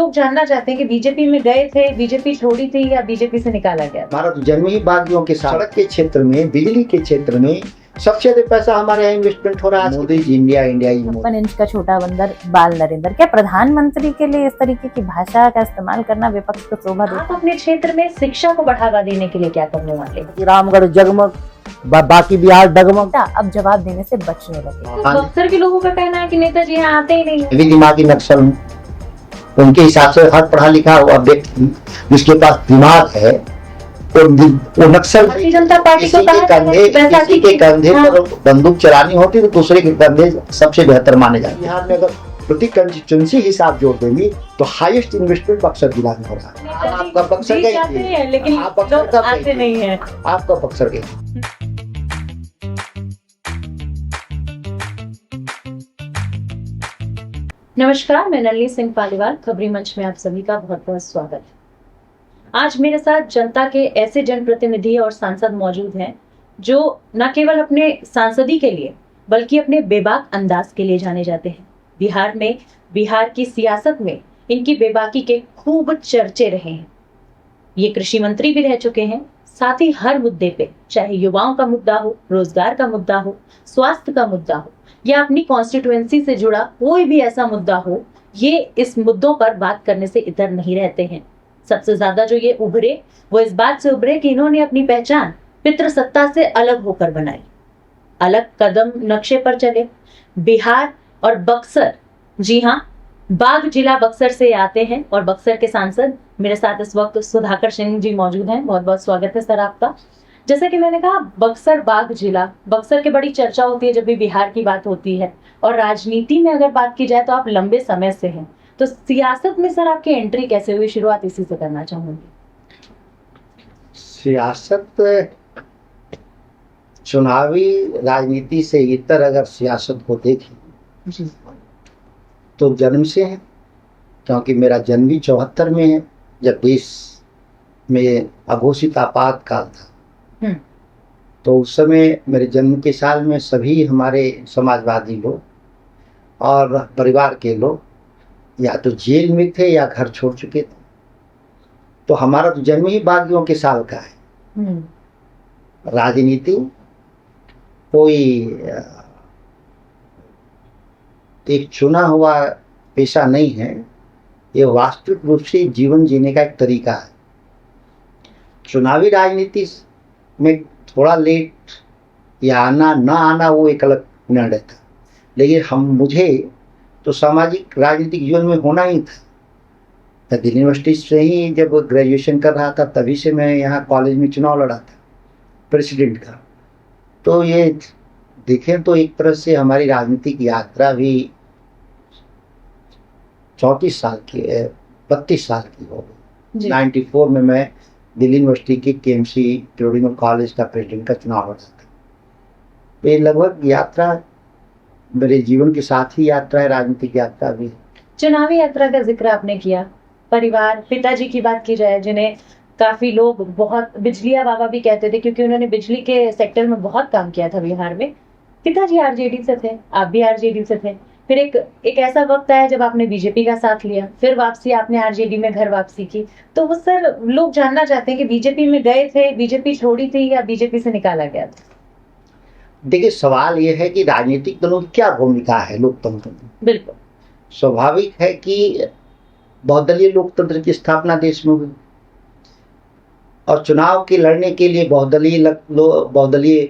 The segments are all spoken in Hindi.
लोग जानना चाहते हैं कि बीजेपी में गए थे, बीजेपी छोड़ी थी या बीजेपी से निकाला गया? हमारा तो जन्म ही बागियों के साथ। सड़क के क्षेत्र में, बिजली के क्षेत्र में सबसे ज्यादा पैसा हमारे यहाँ इन्वेस्टमेंट हो रहा है। मोदी जी इंडिया इंडिया ही। 56 इंच का छोटा बंदर बाल नरेंद्र। क्या प्रधानमंत्री के लिए इस तरीके की भाषा का इस्तेमाल करना विपक्ष को शोभा देता? आप अपने क्षेत्र में शिक्षा को बढ़ावा देने के लिए क्या करने वाले? रामगढ़ जगमग, बाकी बिहार डगमग। अब जवाब देने से बचने लगे। तो बक्सर के लोगों का कहना है कि नेताजी यहाँ आते ही नहीं। भी दिमागी नक्सल हूँ। उनके हिसाब से हर पढ़ा लिखा हुआ व्यक्ति जिसके पास दिमाग है वो नक्सल। भारतीय जनता पार्टी को किसी के कंधे पर बंदूक चलानी होती तो दूसरे के कंधे सबसे बेहतर माने जाते हैं। बिहार में अगर प्रति कंस्टिट्यूंसी हिसाब जोड़ देंगे तो हाईएस्ट इन्वेस्टमेंट बक्सर जिला में हो रहा है। आपका बक्सर गए, लेकिन आप बक्सर कब आते नहीं है। आपका बक्सर गए। नमस्कार, मैं नलिनी सिंह पालीवाल, खबरी मंच में आप सभी का बहुत बहुत स्वागत है। आज मेरे साथ जनता के ऐसे जनप्रतिनिधि और सांसद मौजूद हैं जो न केवल अपने सांसदी के लिए बल्कि अपने बेबाक अंदाज के लिए जाने जाते हैं। बिहार की सियासत में इनकी बेबाकी के खूब चर्चे रहे हैं। ये कृषि मंत्री भी रह चुके हैं। साथ ही हर मुद्दे पे, चाहे युवाओं का मुद्दा हो, रोजगार का मुद्दा हो, स्वास्थ्य का मुद्दा हो या अपनी कॉन्स्टिट्यूएंसी से जुड़ा कोई भी ऐसा मुद्दा हो, ये इस मुद्दों पर बात करने से इधर नहीं रहते हैं। सबसे ज्यादा जो ये उभरे वो इस बात से उभरे कि इन्होंने अपनी पहचान पितृसत्ता से अलग होकर बनाई, अलग कदम नक्शे पर चले। बिहार और बक्सर, जी हाँ, बाघ जिला बक्सर से आते हैं और बक्सर के सांसद मेरे साथ इस वक्त सुधाकर सिंह जी मौजूद हैं। बहुत बहुत स्वागत है सर आपका। जैसे कि मैंने कहा, बक्सर बाघ जिला, बक्सर की बड़ी चर्चा होती है जब भी बिहार की बात होती है, और राजनीति में अगर बात की जाए तो आप लंबे समय से हैं। तो सियासत में सर आपकी एंट्री कैसे हुई? शुरुआत इसी से करना चाहूंगी। सियासत, चुनावी राजनीति से इतर अगर सियासत को देखें तो जन्म से है, क्योंकि मेरा जन्म भी 74 में है, जब देश में अघोषित आपातकाल था। तो उस समय मेरे जन्म के साल में सभी हमारे समाजवादी लोग और परिवार के लोग या तो जेल में थे या घर छोड़ चुके थे। तो हमारा तो जन्म ही बागियों के साल का है। राजनीति कोई एक चुना हुआ पेशा नहीं है, ये वास्तविक रूप से जीवन जीने का एक तरीका है। चुनावी राजनीति में थोड़ा लेट या आना ना आना वो एक अलग निर्णय था, लेकिन मुझे तो सामाजिक राजनीतिक जीवन में होना ही था। दिल्ली यूनिवर्सिटी से ही जब ग्रेजुएशन कर रहा था तभी से मैं यहाँ कॉलेज में चुनाव लड़ा था प्रेसिडेंट का। तो ये देखें तो एक तरह से हमारी राजनीतिक यात्रा भी 34 साल की है, 32 साल की हो गई। 94 में मैं दिल्ली यूनिवर्सिटी के केएमसी ट्यूरिंग कॉलेज का प्रेसिडेंट का चुनाव लड़ा था। तो ये लगभग यात्रा मेरे जीवन के साथ ही यात्रा है, राजनीतिक यात्रा भी। चुनावी यात्रा का जिक्र आपने किया, परिवार, पिताजी की बात की जाए जिन्हें काफी लोग बहुत बिजलिया बाबा भी कहते थे क्योंकि उन्होंने बिजली के सेक्टर में बहुत काम किया था बिहार में। पिताजी आरजेडी से थे, आप भी आरजेडी से थे। फिर एक ऐसा वक्त आया जब आपने बीजेपी का साथ लिया, फिर वापसी आपने आरजेडी में घर वापसी की। तो वो सर लोग जानना चाहते हैं कि बीजेपी में गए थे, बीजेपी छोड़ी थी या बीजेपी से निकाला गया था? देखिए, सवाल ये है कि राजनीतिक दलों की क्या भूमिका है लोकतंत्र में। बिल्कुल स्वाभाविक है कि बहुदलीय लोकतंत्र की स्थापना देश में हुई और चुनाव के लड़ने के लिए बहुदलीय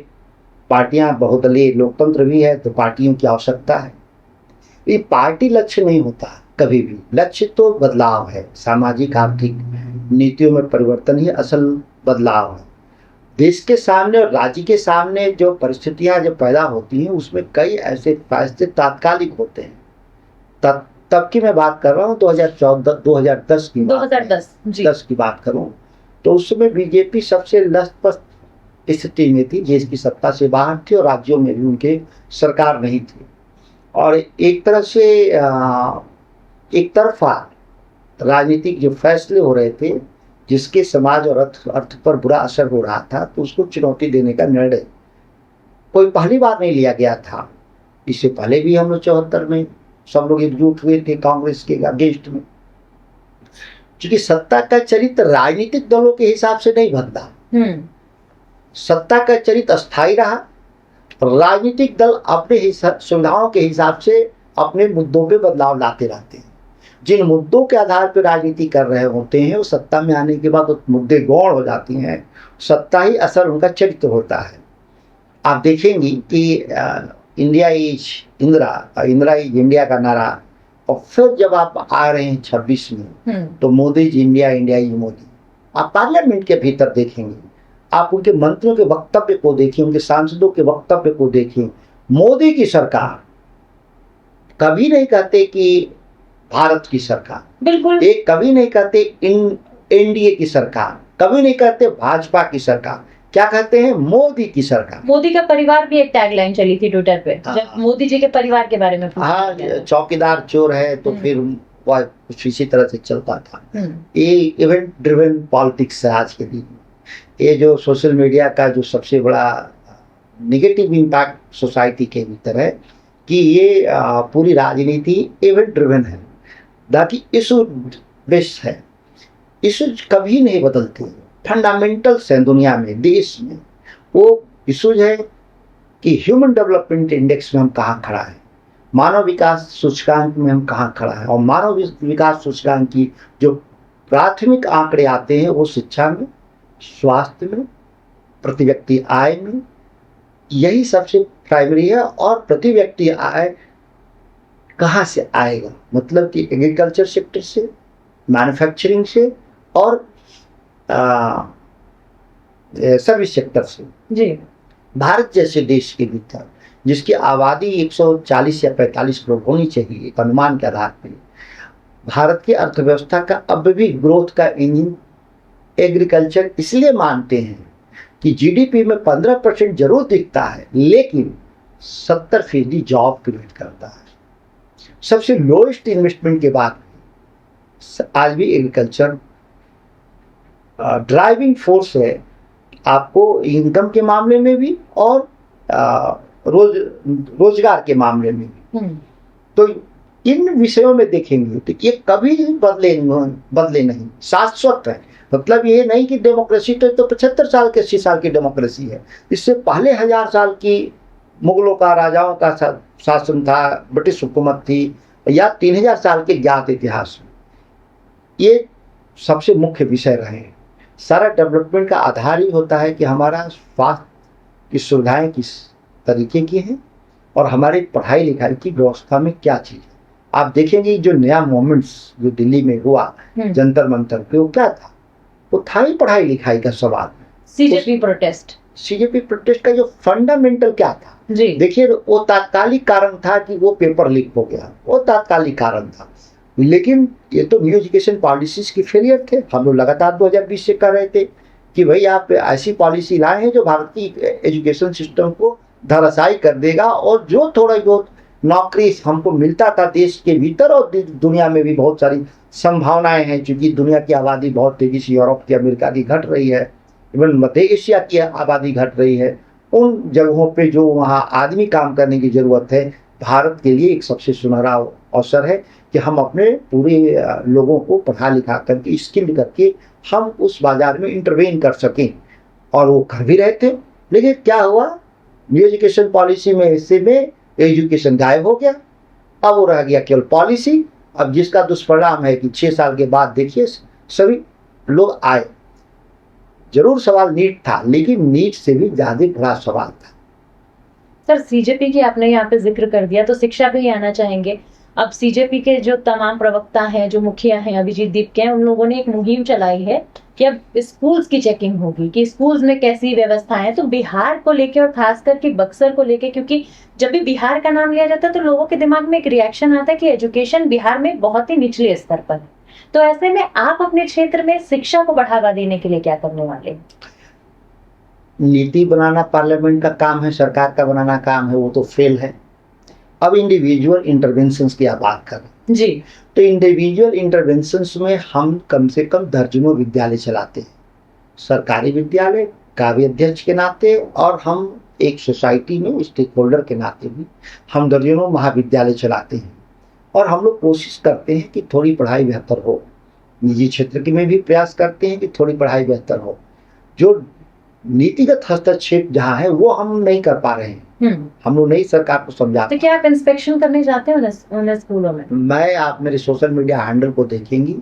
पार्टियां, बहुदलीय लोकतंत्र भी है, तो पार्टियों की आवश्यकता है। ये पार्टी लक्ष्य नहीं होता कभी भी, लक्ष्य तो बदलाव है। सामाजिक आर्थिक नीतियों में परिवर्तन ही असल बदलाव है। देश के सामने और राज्य के सामने जो परिस्थितियां जब पैदा होती हैं उसमें कई ऐसे फैसले तात्कालिक होते हैं। तब की मैं बात कर रहा हूँ 2010 की 2010 की बात करूँ तो उस समय बीजेपी सबसे लचपच स्थिति में थी, देश की सत्ता से बाहर थी और राज्यों में भी उनके सरकार नहीं थी। और एक तरह से एक तरफा राजनीतिक जो फैसले हो रहे थे जिसके समाज और अर्थ पर बुरा असर हो रहा था, तो उसको चुनौती देने का निर्णय कोई पहली बार नहीं लिया गया था। इससे पहले भी हम लोग 74 में सब लोग एकजुट हुए थे कांग्रेस के अगेंस्ट में, क्योंकि सत्ता का चरित्र राजनीतिक दलों के हिसाब से नहीं बदला। सत्ता का चरित्र अस्थायी रहा। राजनीतिक दल अपने सुविधाओं के हिसाब से अपने मुद्दों पे बदलाव लाते रहते हैं। जिन मुद्दों के आधार पर राजनीति कर रहे होते हैं वो सत्ता में आने के बाद मुद्दे गौण हो जाती हैं। सत्ता ही असल उनका चरित्र होता है। आप देखेंगी कि India is Indira, Indira is India का नारा, और फिर जब आप आ रहे हैं 26 में तो Modi is India, India is Modi. आप पार्लियामेंट के भीतर देखेंगे, आप उनके मंत्रियों के वक्तव्य को देखिए, उनके सांसदों के वक्तव्य को देखिए। मोदी की सरकार कभी नहीं कहते कि भारत की सरकार, बिल्कुल एक कभी नहीं कहते एनडीए की सरकार, कभी नहीं कहते भाजपा की सरकार, क्या कहते हैं मोदी की सरकार। मोदी का परिवार भी एक टैगलाइन चली थी ट्विटर पे, हाँ। जब मोदी जी के परिवार के बारे में पूछा हाँ, गया। चौकीदार चोर है तो फिर वह कुछ इसी तरह से चलता था। ये इवेंट ड्रिवन पॉलिटिक्स है आज के दिन। ये जो सोशल मीडिया का जो सबसे बड़ा निगेटिव इम्पैक्ट सोसाइटी के भीतर है कि ये पूरी राजनीति इवेंट ड्रिवन है, बाकी इशू बेस्ड है। इशूज कभी नहीं बदलते, फंडामेंटल्स हैं दुनिया में, देश में। वो इशूज है कि ह्यूमन डेवलपमेंट इंडेक्स में हम कहाँ खड़ा है, मानव विकास सूचकांक में हम कहाँ खड़ा है। और मानव विकास सूचकांक की जो प्राथमिक आंकड़े आते हैं वो शिक्षा में, स्वास्थ्य में, प्रति व्यक्ति आय में, यही सबसे प्राइमरी है। और प्रति व्यक्ति आय कहाँ से आएगा, मतलब कि एग्रीकल्चर सेक्टर से, मैन्युफैक्चरिंग से और सर्विस सेक्टर से। जी। भारत जैसे देश के भीतर जिसकी आबादी 140 या 45 करोड़ होनी चाहिए एक अनुमान के आधार पर, भारत की अर्थव्यवस्था का अब भी ग्रोथ का इंजन एग्रीकल्चर इसलिए मानते हैं कि जीडीपी में 15% जरूर दिखता है, लेकिन 70% जॉब क्रिएट करता है। सबसे लोएस्ट इन्वेस्टमेंट के बाद आज भी एग्रीकल्चर ड्राइविंग फोर्स है, आपको इनकम के मामले में भी और रोजगार के मामले में भी। तो इन विषयों में देखेंगे तो ये कभी बदले नहीं, शाश्वत है। मतलब ये नहीं कि डेमोक्रेसी तो 75 साल के 80 साल की डेमोक्रेसी है। इससे पहले 1000 साल की मुगलों का, राजाओं का शासन था, ब्रिटिश हुकूमत थी, या 3000 साल के ज्ञात इतिहास में ये सबसे मुख्य विषय रहे हैं। सारा डेवलपमेंट का आधार ही होता है कि हमारा स्वास्थ्य की सुविधाएं किस तरीके की हैं और हमारी पढ़ाई लिखाई की व्यवस्था में क्या चीज़ है। आप देखेंगे जो नया मूवमेंट्स जो दिल्ली में हुआ जंतर मंतर पे, वो क्या था? वो था ही पढ़ाई लिखाई का सवाल। सीजेपी प्रोटेस्ट का जो फंडामेंटल क्या था जी, देखिए वो तात्कालिक कारण था कि वो पेपर लीक हो गया, वो तात्कालिक कारण था। लेकिन ये तो न्यू एजुकेशन पॉलिसीज की फेलियर थे। हम लोग लगातार 2020 से कर रहे थे कि भाई आप ऐसी पॉलिसी लाए हैं जो भारतीय एजुकेशन सिस्टम को धराशायी कर देगा, और जो थोड़ा बहुत नौकरी हमको मिलता था देश के भीतर और दुनिया में भी बहुत सारी संभावनाएं हैं, क्योंकि दुनिया की आबादी बहुत तेजी से यूरोप की, अमेरिका की घट रही है, इवन मध्य एशिया की आबादी घट रही है। उन जगहों पे जो वहाँ आदमी काम करने की ज़रूरत है, भारत के लिए एक सबसे सुनहरा अवसर है कि हम अपने पूरे लोगों को पढ़ा लिखा करके, स्किल्ड करके हम उस बाजार में इंटरवेन कर सकें। और वो कर भी रहे थे। लेकिन क्या हुआ, न्यू एजुकेशन पॉलिसी में हिस्से में एजुकेशन गायब हो गया। अब वो रह गया केवल पॉलिसी। अब जिसका दुष्परिणाम है कि 6 साल के बाद देखिए सभी लोग आए। जरूर सवाल नीट था, लेकिन नीट से भी ज्यादा बड़ा सवाल था। सर, सीजेपी की आपने यहाँ पे जिक्र कर दिया, तो शिक्षा पे ही आना चाहेंगे। अब सीजेपी के जो तमाम प्रवक्ता हैं, जो मुखिया हैं, अभिजीत दीप के हैं, उन लोगों ने एक मुहिम चलाई है कि अब स्कूल्स की चेकिंग होगी कि स्कूल्स में कैसी व्यवस्था है। तो बिहार को लेके और खास करके बक्सर को लेके, क्योंकि जब भी बिहार का नाम लिया जाता है तो लोगों के दिमाग में एक रिएक्शन आता है कि एजुकेशन बिहार में बहुत ही निचले स्तर पर है। तो ऐसे में आप अपने क्षेत्र में शिक्षा को बढ़ावा देने के लिए क्या करने वाले हैं? नीति बनाना पार्लियामेंट का काम है, सरकार का बनाना काम है, वो तो फेल है। अब इंडिविजुअल इंटरवेंशंस की आप बात करें जी, तो इंडिविजुअल इंटरवेंशंस में हम कम से कम दर्जनों विद्यालय चलाते हैं, सरकारी विद्यालय, काव्य अध्यक्ष के नाते, और हम एक सोसाइटी में स्टेक होल्डर के नाते भी हम दर्जनों महाविद्यालय चलाते हैं। और हम लोग कोशिश करते हैं कि थोड़ी पढ़ाई बेहतर हो। निजी क्षेत्र की में भी प्रयास करते हैं कि थोड़ी पढ़ाई बेहतर हो। जो नीतिगत हस्तक्षेप जहाँ है वो हम नहीं कर पा रहे हैं, हम लोग नई सरकार को समझा। तो क्या आप इंस्पेक्शन करने जाते हैं उन स्कूलों में? आप मेरे सोशल मीडिया हैंडल को देखेंगी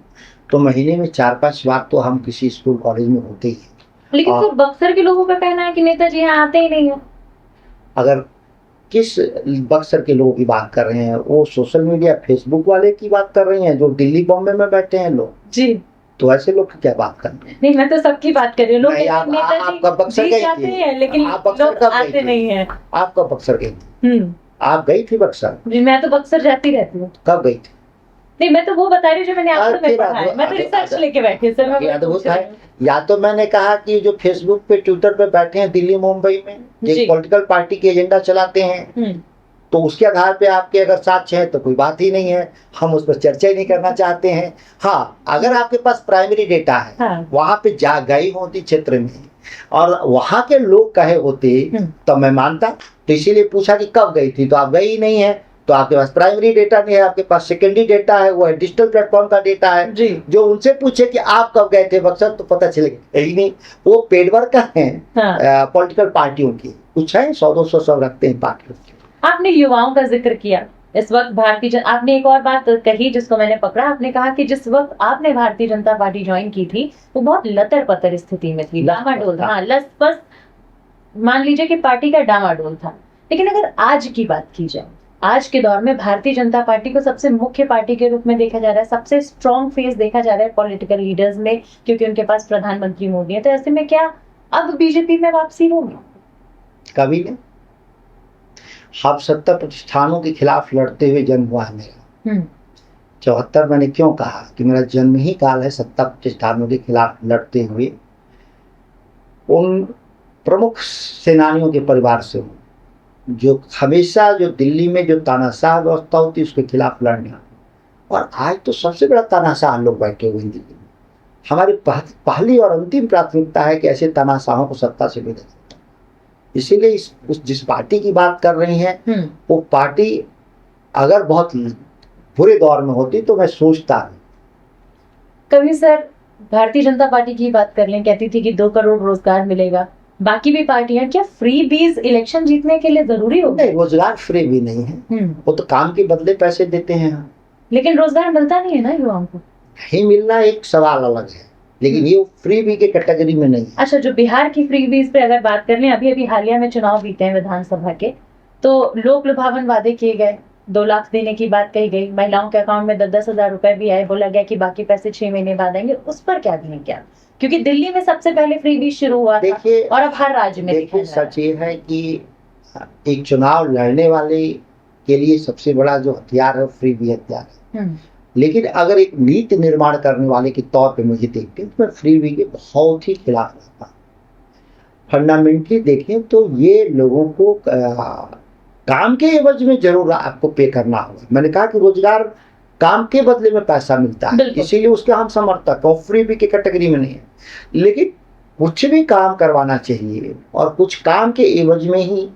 तो महीने में 4-5 बार तो हम किसी स्कूल कॉलेज में होते ही हैं। लेकिन फिर बक्सर के लोगों का कहना है कि नेताजी यहाँ आते ही नहीं है। अगर किस बक्सर के लोगों की बात कर रहे हैं, वो सोशल मीडिया फेसबुक वाले की बात कर रहे हैं जो दिल्ली बॉम्बे में बैठे हैं लोग जी, तो ऐसे लोग की क्या बात कर रहे हैं? नहीं, मैं तो सबकी बात कर रही हूँ। लोग आप कब बक्सर गई थी? लेकिन आप बक्सर लोग कब आते गई थी? नहीं है। आप कब बक्सर गई थी? आप गई थी बक्सर? जी, मैं तो बक्सर जाती रहती हूँ। कब गई थी? नहीं, मैं तो वो बता रही हूँ जो मैंने आपको में पढ़ा है। मैं तो रिसर्च लेके बैठी हूँ सर। मैं अद्भुत है। या तो मैंने कहा कि जो फेसबुक पे ट्विटर पे बैठे हैं दिल्ली मुंबई में एक पॉलिटिकल पार्टी की एजेंडा चलाते हैं, तो उसके आधार पे आपके अगर साक्ष्य हैं तो कोई बात ही नहीं है, हम उस पर चर्चा ही नहीं करना चाहते हैं। हाँ, अगर आपके पास प्राइमरी डेटा है, हाँ। वहां पे जा गई होती क्षेत्र में और वहां के लोग कहे होते तो मैं मानता। तो इसीलिए पूछा कि कब गई थी, तो आप गई ही नहीं है, तो आपके पास प्राइमरी डेटा नहीं है, आपके पास सेकेंडरी डेटा है, वो है डिजिटल प्लेटफॉर्म का डेटा है जी। जो उनसे पूछे कि आप कब गए थे बक्सर तो पता चलेगा ही नहीं। वो पेड वर्कर है पॉलिटिकल पार्टियों की, कुछ है 100-200 सब रखते हैं पार्टियों की। आपने युवाओं का जिक्र किया, इस वक्त आपने एक और बात कही जिसको मैंने पकड़ा। आपने कहा कि जिस वक्त आपने भारतीय जनता पार्टी ज्वाइन की थी वो बहुत लतर पतर स्थिति में थी, डामाडोल था, लस मान लीजिए कि पार्टी का डामाडोल था। लेकिन अगर आज की बात की जाए, आज के दौर में भारतीय जनता पार्टी को सबसे मुख्य पार्टी के रूप में देखा जा रहा है, सबसे स्ट्रॉन्ग फेस देखा जा रहा है पॉलिटिकल लीडर्स में, क्योंकि उनके पास प्रधानमंत्री मोदी है। तो ऐसे में क्या अब बीजेपी में वापसी होगी? कभी नहीं। हम 70 प्रतिष्ठानों के खिलाफ लड़ते हुए जन्म हुआ है मेरा। 74 मैंने क्यों कहा कि मेरा जन्म ही काल है 70 प्रतिष्ठानों के खिलाफ लड़ते हुए उन प्रमुख सेनानियों के परिवार से हूँ जो हमेशा जो दिल्ली में जो तानाशाह व्यवस्था होती है उसके खिलाफ लड़ना। और आज तो सबसे बड़ा तानाशाह लोग बैठे हुए हैं दिल्ली में। हमारी पहली और अंतिम प्राथमिकता है कि ऐसे तानाशाहों को सत्ता से विदा। इसीलिए जिस पार्टी की बात कर रही हैं वो पार्टी अगर बहुत बुरे दौर में होती तो मैं सोचता हूँ। कभी सर भारतीय जनता पार्टी की बात कर लें, कहती थी कि 2 करोड़ रोजगार मिलेगा। बाकी भी पार्टियां क्या फ्री बीज इलेक्शन जीतने के लिए जरूरी हो? नहीं, रोजगार फ्री भी नहीं है, वो तो काम के बदले पैसे देते हैं। लेकिन रोजगार मिलता नहीं है ना युवाओं को। नहीं मिलना एक सवाल अलग है, लेकिन ये फ्री बी के कैटेगरी में नहीं। अच्छा, जो बिहार की फ्री बीज पे अगर बात कर लें, अभी हालिया में चुनाव बीते हैं विधानसभा के, तो लोक लुभावन वादे किए गए, 2 लाख देने की बात कही गई, महिलाओं के अकाउंट में 10-10 हजार रुपए भी आए, बोला गया कि बाकी पैसे 6 महीने बाद आएंगे। उस पर क्या कहें क्या? क्योंकि दिल्ली में सबसे पहले फ्री बीज शुरू हुआ था और अब हर राज्य में देखिए सच ये है कि एक चुनाव लड़ने वाले के लिए सबसे बड़ा जो हथियार है फ्री बी हथियार है। लेकिन अगर एक नीति निर्माण करने वाले के तौर पे मुझे देखते हैं तो मैं फ्री बी के बहुत ही खिलाफ रहता हूँ। फंडामेंटली देखें तो ये लोगों को काम के एवज में जरूर आपको पे करना होगा। मैंने कहा कि रोजगार काम के बदले में पैसा मिलता है, इसीलिए उसके हम समर्थक हैं, फ्री बी की कैटेगरी में नहीं है। लेकिन कुछ भी काम करवाना चाहिए और कुछ काम के एवज में ही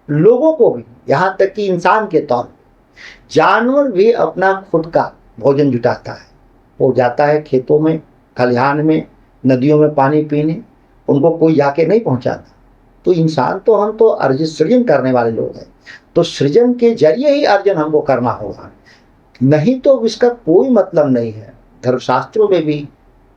लोगों को भी, यहाँ तक कि इंसान के तौर पर जानवर भी अपना खुद का भोजन जुटाता है। वो जाता है खेतों में, खलिहान में, नदियों में पानी पीने, उनको कोई जाके नहीं पहुंचाता। तो इंसान तो हम तो अर्जित सृजन करने वाले लोग हैं, तो सृजन के जरिए ही अर्जन हमको करना होगा, नहीं तो इसका कोई मतलब नहीं है। धर्मशास्त्रों में भी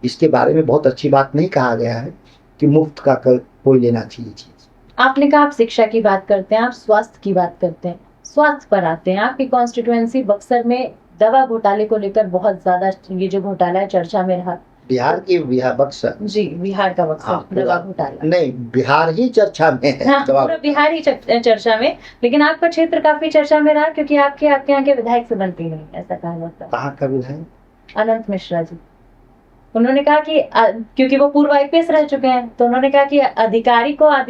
इसके बारे में बहुत अच्छी बात नहीं कहा गया है कि मुफ्त का कोई लेना चाहिए चीज। आपने कहा आप शिक्षा की बात करते हैं, आप स्वास्थ्य की बात करते हैं, स्वास्थ्य पर आते हैं। आपकी कॉन्स्टिट्यूएंसी बक्सर में दवा घोटाले को लेकर बहुत ज्यादा ये जो घोटाला है चर्चा में रहा। बिहार बक्सर जी, बिहार का बक्सर दवा घोटाला नहीं, बिहार ही चर्चा में है। हाँ, पूरा बिहार ही चर्चा में, लेकिन आपका क्षेत्र काफी चर्चा में रहा क्योंकि आपके यहाँ के विधायक से बनती नहीं, ऐसा कहा जाता है। कहाँ का विधायक? अनंत मिश्रा जी। उन्होंने कहा कि क्योंकि वो पूर्व IPS रह चुके हैं, तो उन्होंने कहा कि अधिकारी को आप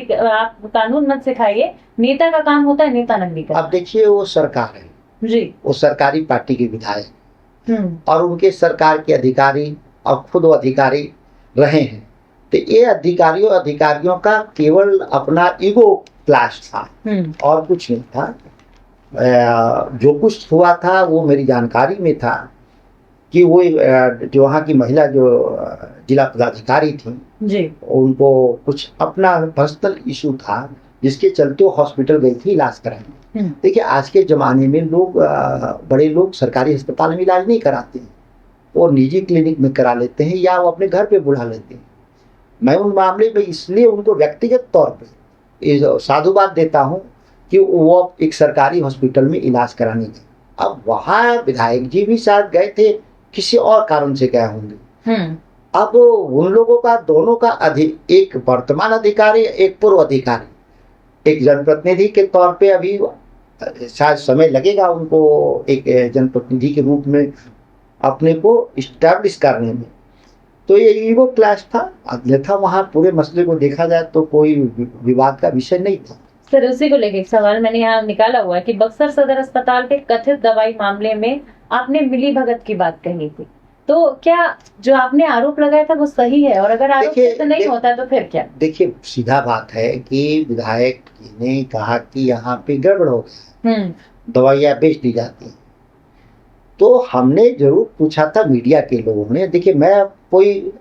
कानून मत सिखाइए, नेता का काम होता है नेता नंगी का। अब देखिए वो सरकार है जी, वो सरकारी पार्टी के विधायक और उनके सरकार के अधिकारी और खुद वो अधिकारी रहे हैं। तो ये अधिकारियों का केवल अपना ईगो क्लैश था और कुछ नहीं था। जो कुछ हुआ था वो मेरी जानकारी में था कि वो जो वहाँ की महिला जो जिला पदाधिकारी थी, जी। उनको कुछ अपना पर्सनल इशू था जिसके चलते वो हॉस्पिटल गई थी इलाज कराने। देखिए आज के ज़माने में लोग बड़े लोग सरकारी अस्पताल में इलाज नहीं कराते हैं, वो निजी क्लिनिक में करा लेते हैं या वो अपने घर पे बुला लेते हैं। मैं उन मामले में इसलिए उनको व्यक्तिगत तौर पे साधुवाद देता हूँ कि वो एक सरकारी हॉस्पिटल में इलाज कराने गए। अब वहाँ विधायक जी भी शायद गए थे, किसी और कारण से गए होंगे। अब उन लोगों का दोनों का एक वर्तमान अधिकारी, एक पूर्व अधिकारी, एक जनप्रतिनिधि के तौर पे अभी शायद समय लगेगा उनको एक जनप्रतिनिधि के रूप में अपने को इस्टेब्लिश करने में। तो ये ईगो क्लैश था, अन्यथा वहाँ पूरे मसले को देखा जाए तो कोई विवाद का विषय नहीं था। सर उसी को लेके एक सवाल मैंने यहाँ निकाला हुआ है कि बक्सर सदर अस्पताल के कथित दवाई मामले में आपने मिली भगत की बात कही थी, तो क्या जो आपने आरोप लगाया था वो सही है, और अगर आरोप सिद्ध नहीं होता तो फिर क्या? देखिए सीधा बात है कि विधायक ने कहा कि यहाँ पे गड़बड़ हो गया, दवाइयाँ बेच दी जाती हैं, तो हमने जरूर पूछा था मीडिया के लोगों ने। देखिए मैं कोई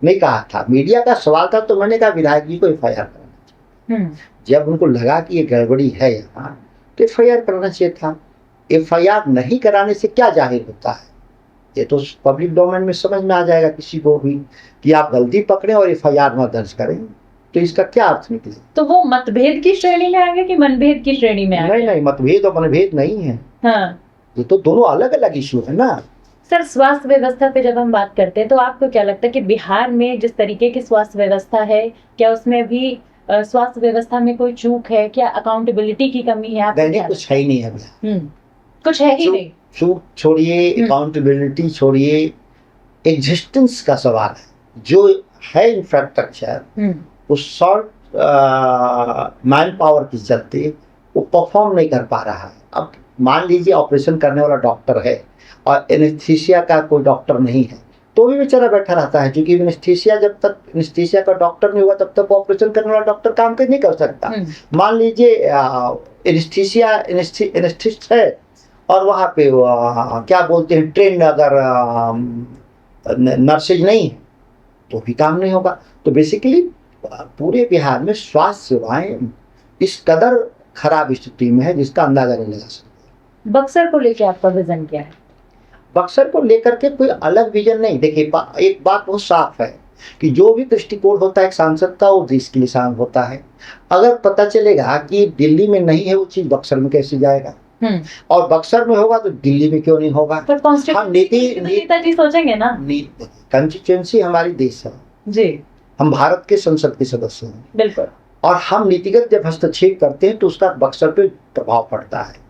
नहीं कहा था, मीडिया का सवाल था, तो मैंने कहा विधायक जी को FIR करना चाहिए। जब उनको लगा कि ये गड़बड़ी है यहाँ तो FIR करना चाहिए था। FIR नहीं कराने से क्या जाहिर होता है, ये तो पब्लिक डोमेन में समझ में आ जाएगा किसी को भी कि आप गलती पकड़े और FIR न दर्ज करें, तो इसका क्या अर्थ निकले? तो वो मतभेद की श्रेणी में आ गया कि मनभेद की श्रेणी में आ गया? नहीं, मतभेद और मनभेद नहीं है। हाँ। ये तो दोनों अलग अलग इशू है ना। सर स्वास्थ्य व्यवस्था पे जब हम बात करते हैं तो आपको क्या लगता है कि बिहार में जिस तरीके की स्वास्थ्य व्यवस्था है, क्या उसमें भी स्वास्थ्य व्यवस्था में कोई चूक है? क्या अकाउंटेबिलिटी की कमी है? आप कुछ है ही नहीं है, कुछ है ही नहीं। चूक छोड़िए, अकाउंटेबिलिटी छोड़िए, एग्जिस्टेंस का सवाल है। जो है इंफ्रास्ट्रक्चर वो शॉर्ट मैन पावर के चलते वो परफॉर्म नहीं कर पा रहा है। अब मान लीजिए ऑपरेशन करने वाला डॉक्टर है और एनेस्थीसिया का कोई डॉक्टर नहीं है, तो भी बेचारा बैठा रहता है, क्योंकि एनेस्थीसिया जब तक एनेस्थीसिया का डॉक्टर नहीं हुआ तब तक ऑपरेशन करने वाला डॉक्टर काम नहीं कर सकता। मान लीजिए एनेस्थीसिया एनेस्थिस्ट है और वहाँ पे क्या बोलते हैं ट्रेन अगर नर्सेज नहीं है तो भी काम नहीं होगा। तो बेसिकली पूरे बिहार में स्वास्थ्य सेवाएं इस कदर खराब स्थिति में है जिसका अंदाजा नहीं लगा सकते। बक्सर को लेकर आपका विजन क्या है? बक्सर को लेकर के कोई अलग विजन नहीं। देखिए एक बात बहुत साफ है कि जो भी दृष्टिकोण होता है एक सांसद का वो देश के लिए सांसद होता है। अगर पता चलेगा कि दिल्ली में नहीं है वो चीज बक्सर में कैसे जाएगा, और बक्सर में होगा तो दिल्ली में क्यों नहीं होगा? हम नेताजी सोचेंगे ना, कंस्टिट्यूएंसी हमारी देश है जी, हम भारत के संसद के सदस्य हैं बिल्कुल, और हम नीतिगत जब हस्तक्षेप करते हैं तो उसका बक्सर पे प्रभाव पड़ता है।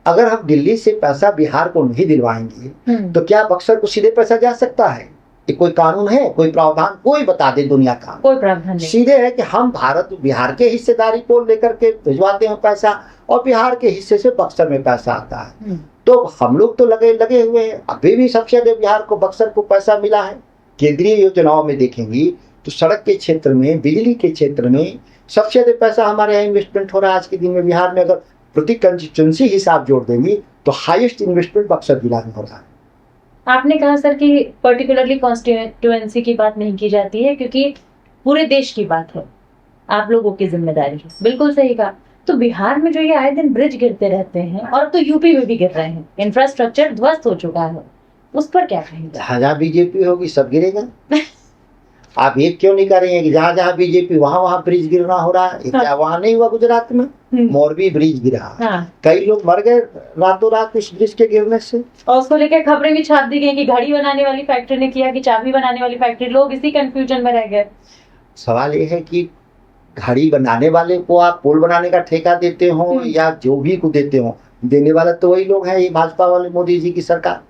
अगर हम दिल्ली से पैसा बिहार को नहीं दिलवाएंगे तो क्या बक्सर को सीधे पैसा जा सकता है? ये कोई कानून है, कोई प्रावधान कोई बता दे दुनिया का? कोई प्रावधान नहीं। सीधे है कि हम बिहार के हिस्सेदारी को लेकर के भिजवाते हैं पैसा और बिहार के हिस्से से बक्सर में पैसा आता है। तो हम लोग तो लगे हुए हैं, अभी भी सबसे ज्यादा बिहार को बक्सर को पैसा मिला है। केंद्रीय योजनाओं में देखेंगी तो सड़क के क्षेत्र में, बिजली के क्षेत्र में सबसे ज्यादा पैसा हमारे यहाँ इन्वेस्टमेंट हो रहा है आज के दिन में बिहार में। अगर प्रति कंस्टिट्यूएंसी हिसाब जोड़ देंगी तो हाईएस्ट इन्वेस्टमेंट बक्सर जिला में हो रहा है। आपने कहा सर कि पर्टिकुलरली कॉन्स्टिट्यूएंसी की बात नहीं की जाती है क्योंकि पूरे देश की बात है, आप लोगों की जिम्मेदारी है। बिल्कुल सही कहा। तो बिहार में जो ये आए दिन ब्रिज गिरते रहते हैं और तो यूपी में भी गिर रहे हैं, इंफ्रास्ट्रक्चर ध्वस्त हो चुका है, उस पर क्या कहेंगे? जहाँ बीजेपी होगी सब गिरेगा। आप ये क्यों नहीं करेंगे कि जहाँ जहाँ बीजेपी वहाँ ब्रिज गिरना हो रहा है? क्या वहाँ नहीं हुआ? गुजरात में मोरबी ब्रिज गिरा, कई लोग मर गए रातों रात इस ब्रिज के गिरने से, और उसको लेकर खबरें भी छाप दी गई कि घड़ी बनाने वाली फैक्ट्री ने किया कि चाबी बनाने वाली फैक्ट्री। लोग इसी कंफ्यूजन में रह गए। सवाल ये है कि घड़ी बनाने वाले को आप पुल बनाने का ठेका देते हो या जो भी को देते हो, देने वाला तो वही लोग हैं, ये भाजपा वाले मोदी जी की सरकार।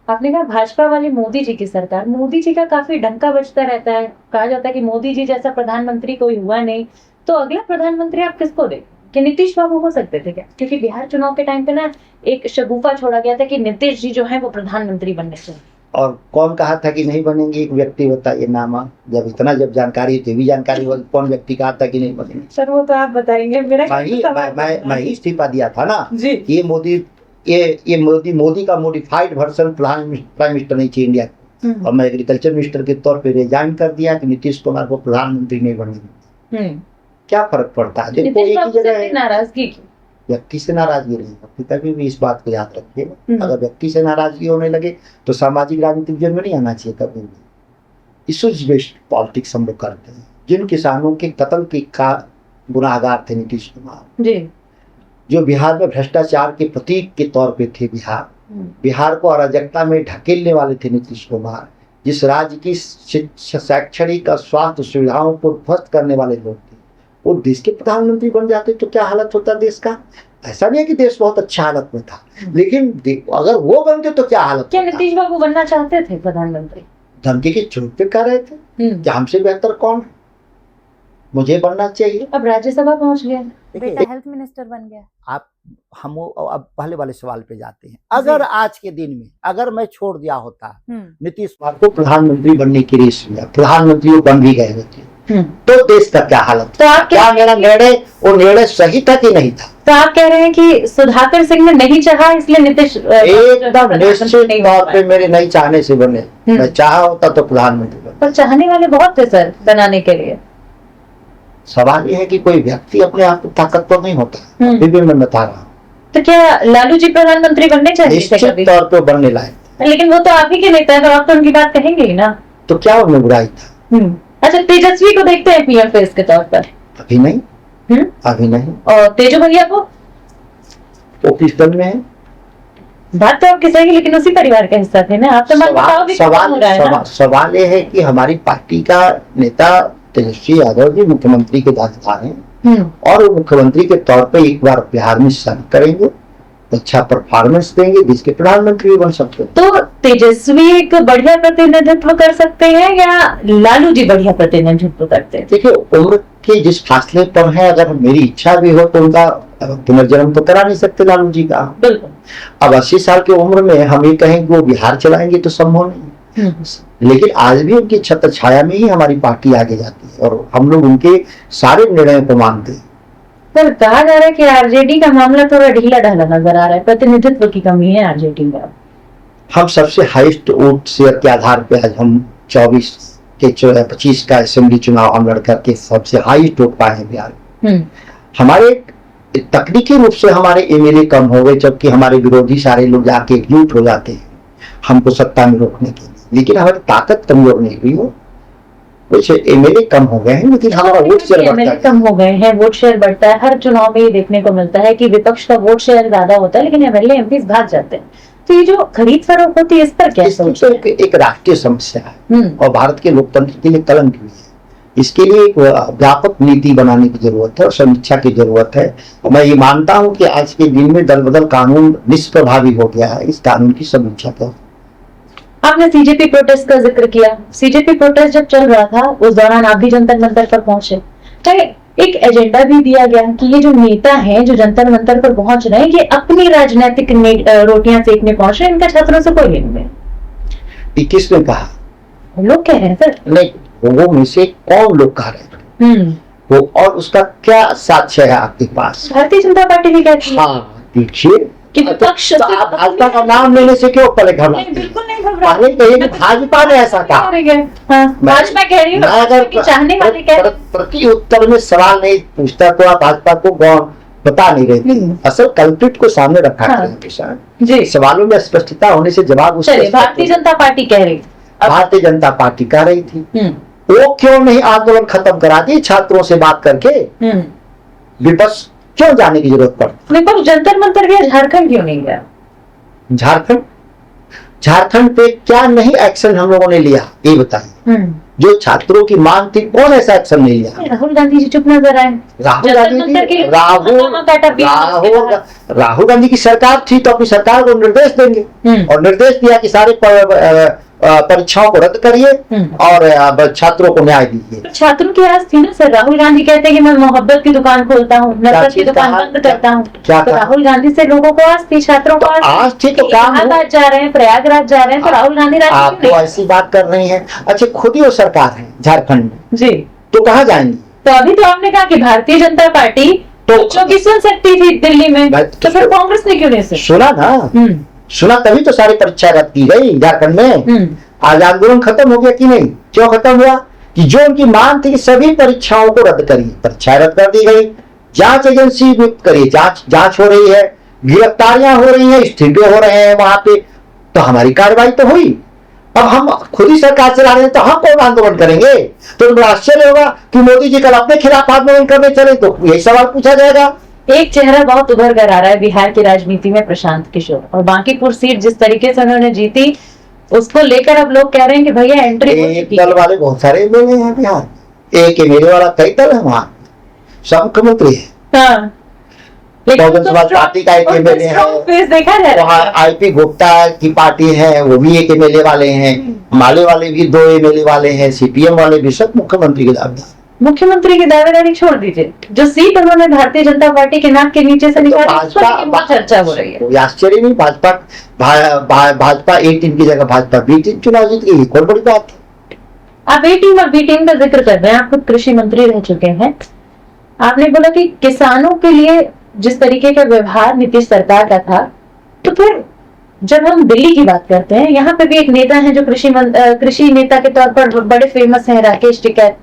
आपने कहा भाजपा वाली मोदी जी की सरकार, मोदी जी का काफी डंका बजता रहता है। कहा जाता है कि मोदी जी जैसा प्रधानमंत्री कोई हुआ नहीं, तो अगला प्रधानमंत्री आप किसको दें? कि नीतीश बाबू हो सकते थे क्या? क्योंकि बिहार चुनाव के टाइम पे ना एक शगुफा छोड़ा गया था कि नीतीश जी जो है वो प्रधानमंत्री बनने चाहिए। और कौन कहा था कि नहीं बनेंगे? एक व्यक्ति बताइए नाम। जब जानकारी थी भी जानकारी, कौन व्यक्ति कहा था कि नहीं बनेंगे? सर वो तो आप बताएंगे। मैं ही इस्तीफा दिया था ना जी। ये मोदी ये मोदी का मॉडिफाइड वर्जन प्राइम मिनिस्टर नहीं चाहिए इंडिया को। और मैं एग्रीकल्चर मिनिस्टर के तौर पे रिजाइन कर दिया कि नीतीश कुमार को प्रधानमंत्री नहीं बनने। क्या फर्क पड़ता है? देखो एक ही जगह है, नाराजगी की व्यक्ति से नाराजगी नहीं, कभी भी इस बात को याद रखिए। अगर व्यक्ति से नाराजगी होने लगे तो सामाजिक राजनीतिक जीवन में नहीं आना चाहिए कभी भी। इश्यूज बेस्ड पॉलिटिक्स हम लोग करते हैं। जिन किसानों के कत्ल के का गुनाहगार थे नीतीश कुमार जी, जो बिहार में भ्रष्टाचार के प्रतीक के तौर पे थे, बिहार को अराजकता में ढकेलने वाले थे नीतीश कुमार, जिस राज्य की शैक्षणिक और स्वास्थ्य सुविधाओं को ध्वस्त करने वाले लोग थे, वो देश के प्रधानमंत्री बन जाते तो क्या हालत होता देश का? ऐसा नहीं है कि देश बहुत अच्छा हालत में था, लेकिन अगर वो बनते तो क्या हालत? क्या नीतीश बाबू बनना चाहते थे प्रधानमंत्री? धमकी के चोट पे कर रहे थे कि हमसे बेहतर कौन, मुझे बनना चाहिए। अब राज्यसभा पहुंच गया, बेटा हेल्थ मिनिस्टर बन गया। आप हम अब पहले वाले सवाल पे जाते हैं। अगर आज के दिन में अगर मैं छोड़ दिया होता नीतीश कुमार को प्रधानमंत्री बनने की रेस में, प्रधानमंत्री बन भी गए होते तो देश का क्या हालत? तो आप क्या मेरा निर्णय सही था कि नहीं था? तो आप कह रहे हैं कि सुधाकर सिंह ने नहीं चाहा इसलिए नीतीश एकदम निश्चित तौर पे मेरे नहीं चाहने से बने। मैं चाहा होता तो प्रधानमंत्री बने। पर चाहने वाले बहुत थे सर बनाने के लिए। सवाल ये है कि कोई व्यक्ति अपने आप को ताकतवर नहीं होता। अभी भी मैं बता रहा हूँ। तो क्या लालू जी प्रधानमंत्री बनने चाहिए? निश्चित तौर पे बनने लायक, लेकिन वो तो आप ही के नेता है, तो आप तो उनकी बात कहेंगे ही ना। तो क्या उनमें बुराई था? अच्छा, तेजस्वी को देखते हैं पीएम फेस के तौर पर? अभी नहीं, अभी नहीं। और तेजो भैया को? वो किस दल में है? बात तो आपकी सही, लेकिन उसी परिवार का हिस्सा थे ना आप। तो सवाल ये है कि हमारी पार्टी का नेता तेजस्वी यादव जी मुख्यमंत्री के दावेदार हैं और वो मुख्यमंत्री के तौर पे एक बार बिहार में सर्व करेंगे, अच्छा परफॉर्मेंस देंगे, जिसके प्रधानमंत्री बन सकते हैं। तो तेजस्वी एक बढ़िया प्रतिनिधित्व कर सकते हैं या लालू जी बढ़िया प्रतिनिधित्व करते हैं? देखिए, उम्र के जिस फासले पर है, अगर मेरी इच्छा भी हो तो उनका पुनर्जन्म तो करा नहीं सकते लालू जी का। बिल्कुल। अब 80 साल की उम्र में हम ये कहें कि वो बिहार चलाएंगे तो संभव नहीं। लेकिन आज भी उनकी छत्र छाया में ही हमारी पार्टी आगे जाती है और हम लोग उनके सारे निर्णयों को मानते हैं। पर कहा जा रहा है कि आरजेडी का मामला थोड़ा ढीला ढाला नजर आ रहा है, प्रतिनिधित्व की कमी है आरजेडी में। हम सबसे हाईएस्ट वोट शेयर के आधार पे आज हम 25 का असेंबली चुनाव हम लड़ करके सबसे हाईएस्ट वोट पाए हैं बिहार में। हमारे तकनीकी रूप से हमारे एमएलए कम हो गए, जबकि हमारे विरोधी सारे लोग जाके एकजुट हो जाते हैं हमको सत्ता में रोकने के लिए, लेकिन हमारी ताकत कमजोर नहीं हुई हो। कुछ एमएलए कम हो गए हैं, लेकिन हमारा वोट शेयर बढ़ता है। कम हो गए हैं, वोट शेयर बढ़ता है। हर चुनाव में ये देखने को मिलता है कि विपक्ष का वोट शेयर ज्यादा होता है, लेकिन एमएलए एमपी भाग जाते हैं। तो ये जो खरीद फरोख्त होती है, इस पर क्या सोचते हैं? एक राष्ट्रीय समस्या है और भारत के लोकतंत्र के लिए कलंक भी है। इसके लिए एक व्यापक नीति बनाने की जरूरत है और समीक्षा की जरूरत है। मैं ये मानता हूँ कि आज के दिन में दल बदल कानून निष्प्रभावी हो गया है। इस कानून की समीक्षा कर। आपने सीजेपी प्रोटेस्ट का जिक्र किया। सीजेपी प्रोटेस्ट जब चल रहा था उस दौरान आप भी जंतर मंतर पर पहुंचे, तो एक एजेंडा भी दिया गया कि ये जो नेता हैं जो जंतर मंतर पर पहुंच रहे हैं, ये अपनी राजनीतिक रोटियां सेकने पहुंच रहे हैं, इनका छात्रों से कोई लेन देन। किसने कहा? लोग कह रहे हैं सर। नहीं, वो में से कौन लोग कह रहे हैं वो, और उसका क्या साक्ष्य है आपके पास? भारतीय जनता पार्टी भी कहती है। हाँ, देखिए कि विपक्ष भाजपा का नाम लेने से क्यों पहले घबराते? बिल्कुल नहीं घबरा। पहले कहिए कि भाजपा ने ऐसा कहा। भाजपा कह रही है, चाहने वाले कह रहे। प्रति उत्तर में सवाल नहीं पूछता तो आप भाजपा को बता नहीं रहे थे। असल कल्प्रिट को सामने रखा हमेशा जी। सवालों में स्पष्टता होने से जवाब उससे। भारतीय जनता पार्टी कह रही, भारतीय जनता पार्टी कह रही थी, वो क्यों नहीं आंदोलन खत्म करा दी छात्रों से बात करके? विपक्ष क्यों जाने की जरूरत पड़ती? विपक्ष जंतर मंतर गया, झारखंड क्यों नहीं गया? झारखंड पे क्या नहीं एक्शन हम लोगों ने लिया, ये बताइए। जो छात्रों की मांग थी, कौन ऐसा एक्शन नहीं लिया? राहुल गांधी जी चुप नजर आए। राहुल गांधी की सरकार थी तो अपनी सरकार को निर्देश देंगे और निर्देश दिया कि सारे परीक्षाओं को रद्द करिए और छात्रों को न्याय दीजिए। छात्रों की आस थी ना सर। राहुल गांधी कहते हैं कि मैं मोहब्बत की दुकान खोलता हूँ, नफरत की दुकान बंद करता हूँ। तो राहुल गांधी से लोगों को आस थी, छात्रों को आस थी। तो इलाहाबाद जा रहे हैं, प्रयागराज जा रहे हैं, तो राहुल गांधी आप तो ऐसी बात कर रही है। अच्छा, खुद ही वो सरकार है झारखंड में जी, तो कहाँ जाएंगे? तो अभी तो आपने कहा कि भारतीय जनता पार्टी तो जो कि सुन सकती थी दिल्ली में, तो फिर कांग्रेस ने क्यों नहीं सुना? सुना ना, सुना तभी तो सारी परीक्षा रद्द की गई झारखंड में। आज आंदोलन खत्म हो गया कि नहीं? क्यों खत्म हुआ? कि जो उनकी मांग थी कि सभी परीक्षाओं को रद्द करिए, परीक्षाएं रद्द कर दी गई। जांच एजेंसी नियुक्त करिए, जांच हो रही है, गिरफ्तारियां हो रही हैं, इस्तीफे हो रहे हैं वहां पे, तो हमारी कार्रवाई तो हुई। अब हम खुद ही सरकार चला रहे हैं तो हम कौन आंदोलन करेंगे? तो बड़ा आश्चर्य होगा कि मोदी जी कल अपने खिलाफ आंदोलन करने चले तो यही सवाल पूछा जाएगा। एक चेहरा बहुत उभर कर आ रहा है बिहार की राजनीति में, प्रशांत किशोर, और बांकीपुर सीट जिस तरीके से उन्होंने जीती उसको लेकर अब लोग कह रहे हैं कि भैया एंट्री एक दल वाले बहुत सारे एमएलए हैं बिहार, एक एमएलए वाला कई दल है वहां, सब मुख्यमंत्री है। हाँ, बहुजन समाज पार्टी का एक एमएलए है, देखा है वहाँ आईपी गुप्ता की पार्टी है, वो भी एक एमएलए वाले हैं, माले वाले भी 2 एमएलए वाले हैं, सीपीएम वाले भी, सब मुख्यमंत्री के दावेदार। मुख्यमंत्री की दावेदारी छोड़ दीजिए, जो सीट उन्होंने भारतीय जनता पार्टी के नाक के नीचे से निकाली उस पर की बहुत चर्चा हो रही है। कोई आश्चर्य नहीं, भाजपा ए टीम की जगह भाजपा बी टीम चुनाव जीत गई, कोई बड़ी बात है। आप ए टीम और बी टीम का जिक्र कर रहे हैं, आप खुद कृषि मंत्री रह चुके हैं, आपने बोला कि किसानों के लिए जिस तरीके का व्यवहार नीतीश सरकार का था, तो फिर जब हम दिल्ली की बात करते हैं, यहाँ पे भी एक नेता है जो कृषि नेता के तौर पर बड़े फेमस हैं, राकेश टिकैत,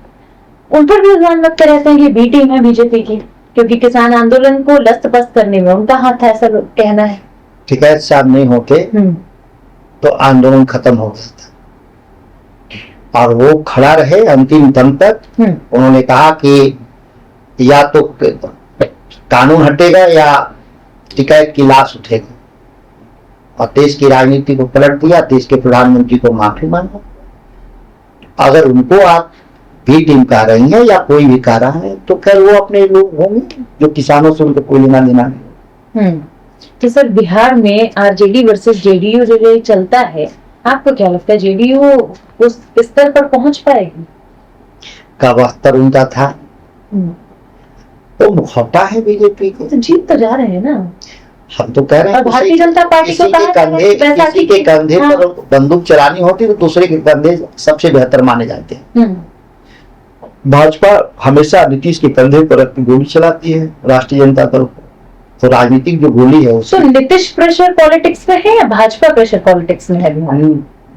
उन पर भी इल्जाम लगते रहते हैं कि बी टीम है बीजेपी की, क्योंकि किसान आंदोलन को लस्त पस्त करने में उनका हाथ है, ऐसा कहना है। टिकैत साहब नहीं होते तो आंदोलन खत्म हो गया था, और वो खड़ा रहे अंतिम दम तक। उन्होंने कहा कि या तो कानून हटेगा या टिकैत की लाश उठेगी, और देश की राजनीति को पलट दिया, देश के प्रधानमंत्री को माफी मांगा। अगर उनको आप भी टीम कह रही है या कोई भी कह रहा है तो खैर वो अपने लोग होंगे, जो किसानों से उनको कोई लेना देना नहीं। तो सर बिहार में आरजेडी वर्सेस जेडीयू जो चलता है, आपको क्या लगता है जेडीयू उस स्तर पर पहुंच पाएगी? का बहत्तर उनका था, तो मुखौटा है बीजेपी को, तो जीत तो जा रहे हैं ना। हम तो कह रहे हैं भारतीय जनता पार्टी को किसी के कंधे पर बंदूक चलानी होती तो दूसरे के कंधे सबसे बेहतर माने जाते हैं। भाजपा हमेशा नीतीश के कंधे पर अपनी गोली चलाती है, राष्ट्रीय जनता दल, तो राजनीतिक जो गोली है उसको। तो नीतीश प्रेशर पॉलिटिक्स में है या भाजपा प्रेशर पॉलिटिक्स में है बिहार?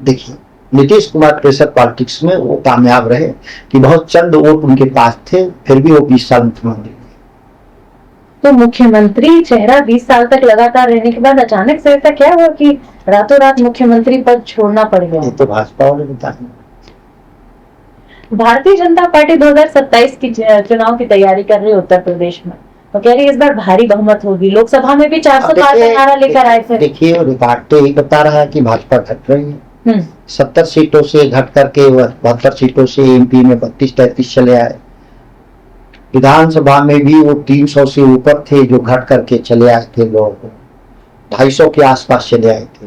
देखिए, नीतीश कुमार प्रेशर पॉलिटिक्स में वो कामयाब रहे कि बहुत चंद वोट उनके पास थे, फिर भी वो 20 साल मुख्यमंत्री। तो मुख्यमंत्री चेहरा 20 साल तक लगातार रहने के बाद अचानक से ऐसा क्या हुआ कि रातों रात मुख्यमंत्री पद छोड़ना पड़ गया? ये तो भाजपा वाले बताएंगे। भारतीय जनता पार्टी 2027 की चुनाव की तैयारी कर रही है उत्तर प्रदेश में, तो कह रही है इस बार भारी बहुमत होगी, लोकसभा में भी 405 का नारा लेकर आए थे। देखिए, रिकॉर्ड तो यही बता रहा है कि भाजपा घट रही है, 70 सीटों से घट करके 72 सीटों से एमपी में 32-33 चले आए, विधानसभा में भी वो 300 से ऊपर थे जो घट करके चले आए थे, लोग 250 के आसपास चले आए थे।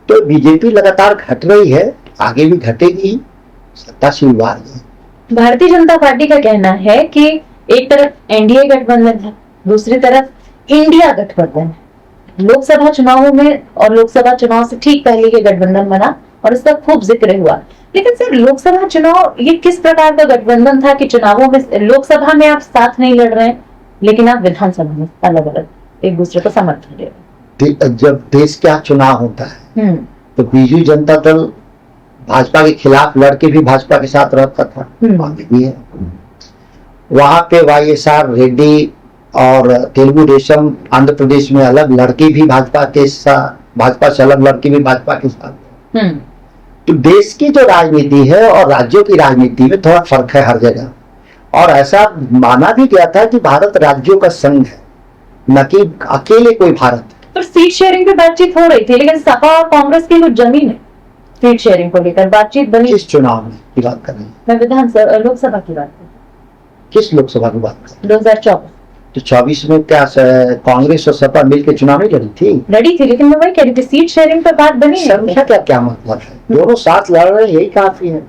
तो बीजेपी लगातार घट रही है, आगे भी घटेगी, सत्ता से उबार है। भारतीय जनता पार्टी का कहना है कि एक तरफ एनडीए गठबंधन है, दूसरी तरफ इंडिया गठबंधन है। लोकसभा चुनावों में और लोकसभा चुनाव से ठीक पहले के गठबंधन बना और इसका खूब जिक्र हुआ, लेकिन सर लोकसभा चुनाव ये किस प्रकार का गठबंधन था कि चुनावों में, लोकसभा में आप साथ नहीं लड़ रहे हैं लेकिन आप विधानसभा में अलग अलग एक दूसरे को समर्थन दे रहे हैं। जब देश का चुनाव होता है तो बीजू जनता दल भाजपा के खिलाफ लड़के भी भाजपा के साथ रहता था, अभी भी है। वहां पे वाईएसआर रेड्डी और तेलुगु देशम आंध्र प्रदेश में अलग लड़के भी भाजपा के साथ, भाजपा से अलग लड़के भी भाजपा के साथ। तो देश की जो राजनीति है और राज्यों की राजनीति में थोड़ा फर्क है हर जगह, और ऐसा माना भी गया था कि भारत राज्यों का संघ है, न कि अकेले कोई भारत। पर सीट शेयरिंग पे बातचीत हो रही थी, लेकिन सपा और कांग्रेस की कुछ जमीन है सीट शेयरिंग को लेकर बातचीत बनी। किस चुनाव में की बात कर रहे हैं? मैं विधानसभा लोकसभा की बात कर रही हूं। किस लोकसभा की बात कर रहे हैं? 2024। तो 24 में क्या कांग्रेस और सपा मिलकर चुनाव नहीं लड़ी थी, लेकिन मैं वही कह रही थी सीट शेयरिंग पे बात बनी। संख्या का क्या मतलब है? दोनों साथ लड़ रहे हैं, यही काफी है।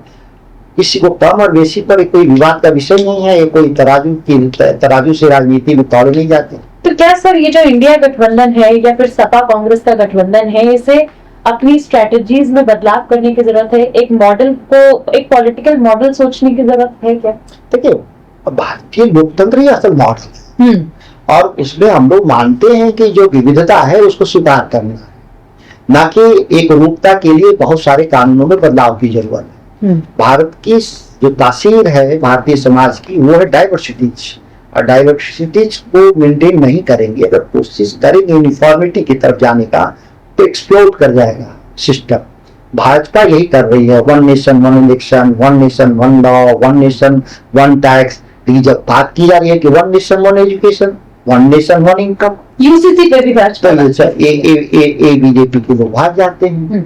किसी को कम और बेसी पर कोई विवाद का विषय नहीं है, ये कोई तराजू से राजनीति में तोड़े नहीं जाते। तो क्या सर ये जो इंडिया गठबंधन है या फिर सपा कांग्रेस का गठबंधन है, इसे अपनी स्ट्रेटजीज में बदलाव करने की जरूरत है? एक मॉडल को, एक पॉलिटिकल मॉडल सोचने की जरूरत है क्या? देखिए, भारतीय लोकतंत्र ही असल मॉडल है। और उसमें हम लोग मानते हैं कि जो विविधता है उसको स्वीकार करना है, ना कि एक रूपता के लिए बहुत सारे कानूनों में बदलाव की जरूरत है। भारत की जो तासीर है भारतीय समाज की वो है डाइवर्सिटीज, और डाइवर्सिटीज को मेंटेन नहीं करेंगे, अगर कोशिश करेंगे यूनिफॉर्मिटी की तरफ जाने का तो एक्सप्लोड कर जाएगा सिस्टम। भाजपा यही कर रही है, one nation one election, one nation one law, one nation one tax. जब बात की जा रही है कि one nation one education, one nation one income, UCC पे भी भाजपा बीजेपी के लोग भाग जाते हैं।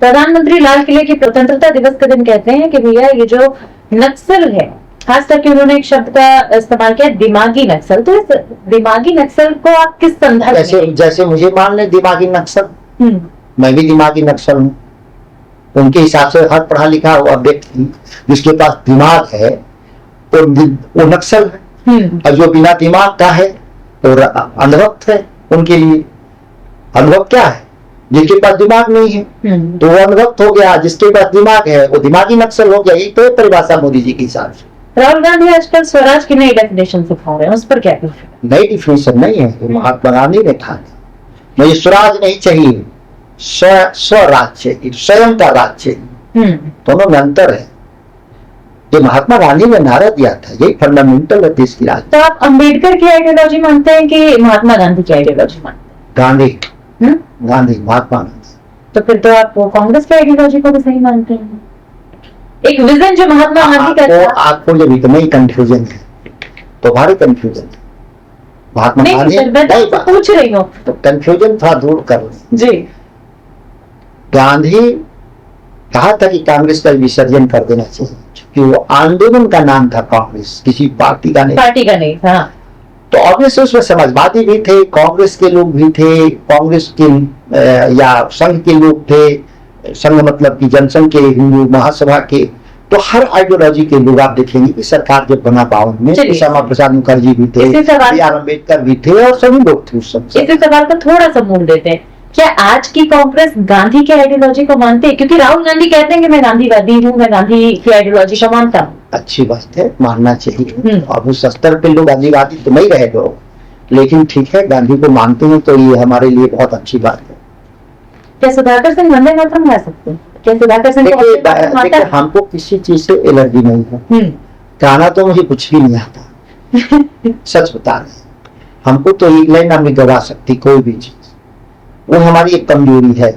प्रधानमंत्री लाल किले के स्वतंत्रता दिवस के दिन कहते हैं कि भैया ये जो नक्सल है, खास करके उन्होंने एक शब्द का इस्तेमाल किया, दिमागी नक्सल। तो इस दिमागी नक्सल को आप किस संदर्भ में? जैसे मुझे मान ले दिमागी नक्सल, मैं भी दिमागी नक्सल हूँ। उनके हिसाब से हर पढ़ा लिखा हुआ व्यक्ति जिसके पास दिमाग है वो नक्सल है, और जो बिना दिमाग का है वो अंधभक्त है। उनके लिए अनुभव क्या है? जिसके पास दिमाग नहीं है तो वो अनुभक्त हो गया, जिसके पास दिमाग है वो दिमागी नक्सल हो गया। यही तो परिभाषा मोदी जी के हिसाब से। राहुल गांधी आजकल स्वराज की नई डेफिनेशन सिखा रहे हैं, उस पर क्या कहते? नई डिफिनेशन नहीं है, महात्मा गांधी ने कहा मुझे स्वराज नहीं चाहिए, स्वराज चाहिए, स्वयं का राज चाहिए। दोनों में अंतर है। जो महात्मा गांधी ने नारा दिया था यही फंडामेंटल है देश की राज। तो आप अंबेडकर की आइडियोलॉजी मानते हैं कि महात्मा गांधी की आइडियोलॉजी मानते हैं? गांधी गांधी महात्मा गांधी। तो फिर तो आप कांग्रेस की आइडियोलॉजी को भी सही मानते हैं? एक विजन जो महात्मा गांधी का था, आपको जब इतना ही कंफ्यूजन है तो भारी कंफ्यूजन है। महात्मा गांधी मैं तो पूछ रही हूँ, तो कंफ्यूजन था दूर करो जी। गांधी कहा था कि कांग्रेस का विसर्जन कर देना चाहिए, क्योंकि वो आंदोलन का नाम था कांग्रेस, किसी पार्टी का नहीं था। तो ऑब्वियसली उसमें समाजवादी भी थे, कांग्रेस के लोग भी थे, कांग्रेस के या संघ के लोग थे, संघ मतलब की जनसंघ के, हिंदू महासभा के, तो हर आइडियोलॉजी के लोग आप देखेंगे कि सरकार जब बना 52 में तो श्यामा प्रसाद मुखर्जी भी थे, B.R. अम्बेडकर भी थे और सभी लोग थे उस समय। इसी सवाल का थोड़ा सा मूल देते हैं, क्या आज की कांग्रेस गांधी की आइडियोलॉजी को मानते हैं? क्योंकि राहुल गांधी कहते हैं कि मैं गांधीवादी हूँ, मैं गांधी की आइडियोलॉजी को मानता हूँ। अच्छी बात है, मानना चाहिए। और उस स्तर पे लोग गांधीवादी तो नहीं रहे लोग, लेकिन ठीक है गांधी को मानते हैं तो ये हमारे लिए बहुत अच्छी बात है। क्या सुधाकर सिंह वंदे मातरम गा सकते हैं? क्या सुधाकर सिंह देखिए हमको किसी चीज से एलर्जी नहीं है, गाना तो मुझे कुछ भी नहीं आता सच बता रहे, हमको तो एक लाइन हम गवा सकती कोई भी चीज, वो हमारी एक कमजोरी है।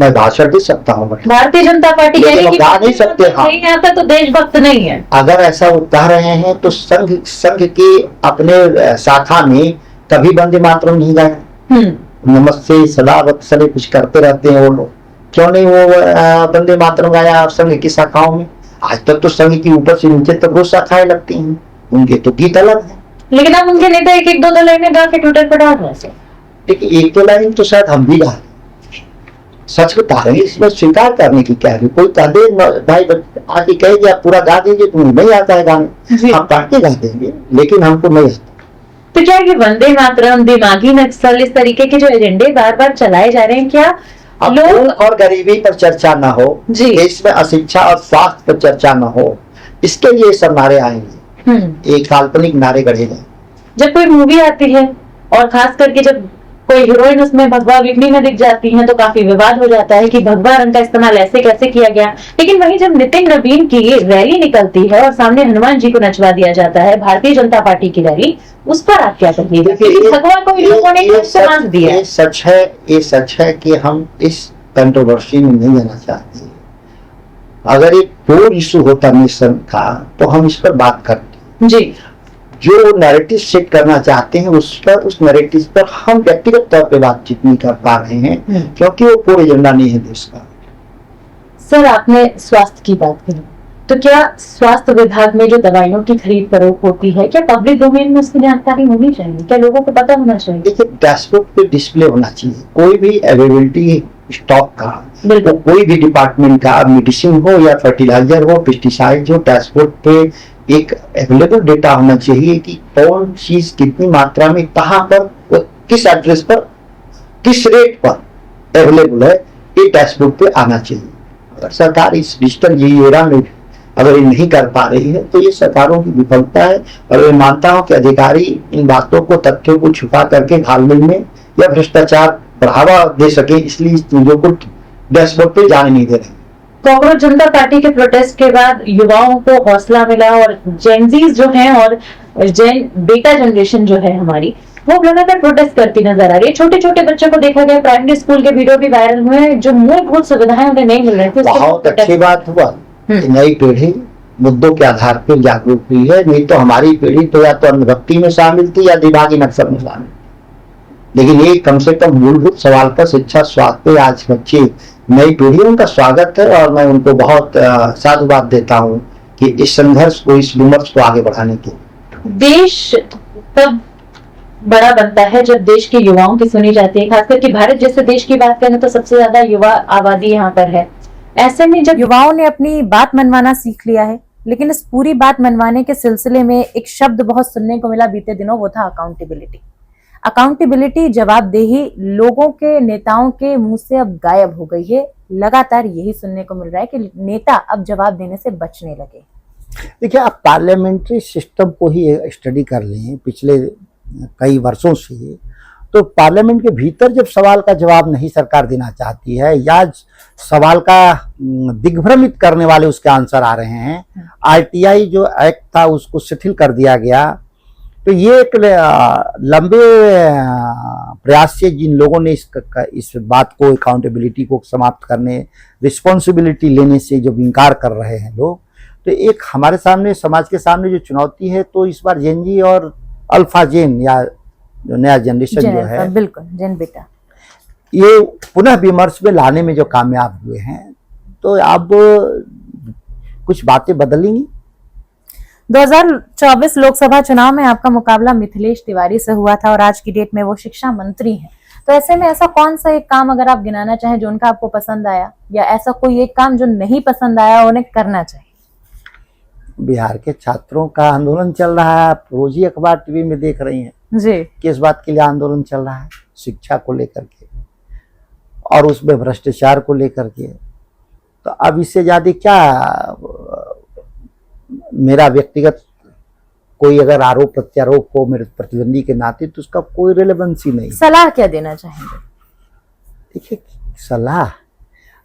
मैं भाषण दे सकता हूँ, भारतीय जनता पार्टी गा नहीं सकते। नहीं आता तो देशभक्त नहीं है। अगर ऐसा वो कह रहे हैं तो संघ के अपने शाखा में कभी वंदे मातरम नहीं गाया, नमस्ते सदा वत्सले कुछ करते रहते हैं वो लोग, क्यों नहीं वो वंदे मातरम गाया संघ की शाखाओं में? आज तक तो संघ की ऊपर से नीचे तक वो शाखाएं लगती हैं, उनके तो गीत अलग है। लेकिन अब उनके नेता एक दो लाइनें गा के ट्विटर पर डाल रहे हैं। लेकिन एक दो लाइन तो शायद हम भी गा, सच बता रहे हैं, इसमें स्वीकार करने की क्या है? कोई कह दे भाई आके कहेगी आप पूरा गा दीजिए, तुम्हें नहीं आता है गाने, हम काट के गा देंगे, लेकिन हमको नहीं आता। तो क्या ये वंदे मातरम, दिमागी नक्सल, इस तरीके के जो एजेंडे बार बार चलाए जा रहे हैं, क्या लोग और गरीबी पर चर्चा ना हो, देश में अशिक्षा और स्वास्थ्य पर चर्चा ना हो, इसके लिए सब नारे आएंगे, एक काल्पनिक नारे गढ़े गए। जब कोई मूवी आती है और खास करके जब कोई हीरोइन उसमें भगवा बिकनी में दिख जाती है तो काफी विवाद हो जाता है कि भगवा रंग का इस्तेमाल ऐसे कैसे किया गया। लेकिन वहीं जब नितिन नवीन की रैली निकलती है और सामने हनुमान जी को नचवा दिया जाता है, भारतीय जनता पार्टी की रैली, उस पर आप क्या कहिएगा? क्योंकि भगवा को लोगों ने समाज दिया। ये सच है कि हम इस कंट्रोवर्सी में नहीं जाना चाहते। अगर एक कोर इशू होता नेशन का तो हम इस पर बात करते जी। जो नैरेटिव सेट करना चाहते हैं उस नैरेटिव पर हम व्यक्तिगत तौर पे बातचीत नहीं कर पा रहे हैं, क्योंकि वो कोई एजेंडा नहीं है देश का। सर आपने स्वास्थ्य की बात करी, तो क्या स्वास्थ्य विभाग में जो दवाइयों की खरीद फरोख्त होती है, क्या पब्लिक डोमेन में उसकी जानकारी होनी चाहिए? क्या लोगों को पता होना चाहिए? देखिए डैशबोर्ड पे डिस्प्ले होना चाहिए, कोई भी अवेलेबिलिटी स्टॉक का, तो कोई भी डिपार्टमेंट का, मेडिसिन हो या फर्टिलाइजर हो, पेस्टिसाइड हो, डैशबोर्ड पे एक अवेलेबल डेटा होना चाहिए कि कौन चीज कितनी मात्रा में कहाँ पर, किस एड्रेस पर, किस रेट पर अवेलेबल है, ये डैशबोर्ड पे आना चाहिए। अगर सरकार इस डिजिटल एरा में अगर ये नहीं कर पा रही है तो ये सरकारों की विफलता है। और मैं मानता हूं कि अधिकारी इन बातों को, तथ्यों को छुपा करके घालमेल में या भ्रष्टाचार बढ़ावा दे सके, इसलिए इस चीजों को डैशबोर्ड पे जाने नहीं दे रहे। कांग्रेस जनता पार्टी के प्रोटेस्ट के बाद युवाओं को हौसला मिला और जेनजीज जो हैं और जेन बेटा जनरेशन जो है हमारी, वो लगातार प्रोटेस्ट करती नजर आ रही है। छोटे छोटे बच्चों को देखा गया, प्राइमरी स्कूल के वीडियो भी वायरल हुए हैं, जो मूलभूत सुविधाएं उन्हें नहीं मिल रही थी। बहुत अच्छी बात हुआ कि नई पीढ़ी मुद्दों के आधार पर जागरूक हुई है। नहीं तो हमारी पीढ़ी तो या तो अंधभक्ति में शामिल थी या दिमागी नक्सल में शामिल। लेकिन ये कम से कम मूलभूत सवाल पर शिक्षा, स्वास्थ्य पे आज बच्चे, नई पीढ़ी, उनका स्वागत है और मैं उनको बहुत साधुवाद देता हूँ कि इस संघर्ष को, इस विमर्श को आगे बढ़ाने के। देश तब बड़ा बनता है जब देश के युवाओं की सुनी जाती है। खासकर कि भारत जैसे देश की बात करें तो सबसे ज्यादा युवा आबादी यहाँ पर है। ऐसे में जब युवाओं ने अपनी बात मनवाना सीख लिया है, लेकिन इस पूरी बात मनवाने के सिलसिले में एक शब्द बहुत सुनने को मिला बीते दिनों, वो था अकाउंटेबिलिटी। अकाउंटेबिलिटी, जवाबदेही, लोगों के, नेताओं के मुंह से अब गायब हो गई है। लगातार यही सुनने को मिल रहा है कि नेता अब जवाब देने से बचने लगे। देखिए, आप पार्लियामेंट्री सिस्टम को ही स्टडी कर लें पिछले कई वर्षों से, तो पार्लियामेंट के भीतर जब सवाल का जवाब नहीं सरकार देना चाहती है या सवाल का दिग्भ्रमित करने वाले उसके आंसर आ रहे हैं, आरटीआई जो एक्ट था उसको शिथिल कर दिया गया, तो ये एक लंबे प्रयास से जिन लोगों ने इस बात को, अकाउंटेबिलिटी को समाप्त करने, रिस्पॉन्सिबिलिटी लेने से जब इनकार कर रहे हैं लोग, तो एक हमारे सामने, समाज के सामने जो चुनौती है, तो इस बार जेन जी और अल्फा जेन या जो नया जनरेशन जो है, बिल्कुल जेन बेटा, ये पुनः विमर्श में लाने में जो कामयाब हुए हैं, तो अब कुछ बातें बदलेंगी। 2024 लोकसभा चुनाव में आपका मुकाबला मिथिलेश तिवारी से हुआ था और आज की डेट में वो शिक्षा मंत्री हैं। तो ऐसे में ऐसा कौन सा एक काम अगर आप गिनाना चाहें जो उनका आपको पसंद आया, या ऐसा कोई एक काम जो नहीं पसंद आया उन्हें करना चाहिए? बिहार के छात्रों का आंदोलन चल रहा है, आप रोज ही अखबार टीवी में देख रही हैं जी, किस बात के लिए आंदोलन चल रहा है, शिक्षा को लेकर के और उसमें भ्रष्टाचार को लेकर के। तो अब इससे ज्यादा क्या मेरा व्यक्तिगत कोई अगर आरोप प्रत्यारोप हो मेरे प्रतिद्वंदी के नाते, तो उसका कोई रिलेवेंस ही नहीं। सलाह क्या देना चाहेंगे? देखिए, सलाह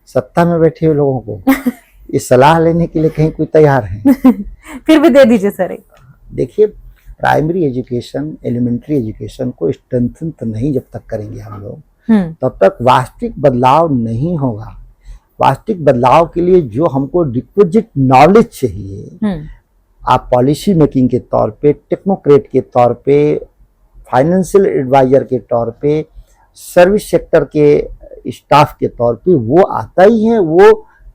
सत्ता में बैठे हुए लोगों को ये सलाह लेने के लिए कहीं कोई तैयार है? फिर भी दे दीजिए सर। देखिए, प्राइमरी एजुकेशन, एलिमेंट्री एजुकेशन को स्ट्रेंथन तो नहीं जब तक करेंगे हम लोग, तब तक वास्तविक बदलाव नहीं होगा। वास्तविक बदलाव के लिए जो हमको डिपोजिट नॉलेज चाहिए, आप पॉलिसी मेकिंग के तौर पे, टेक्नोक्रेट के तौर पे, फाइनेंशियल एडवाइजर के तौर पे, सर्विस सेक्टर के स्टाफ के तौर पे, वो आता ही है, वो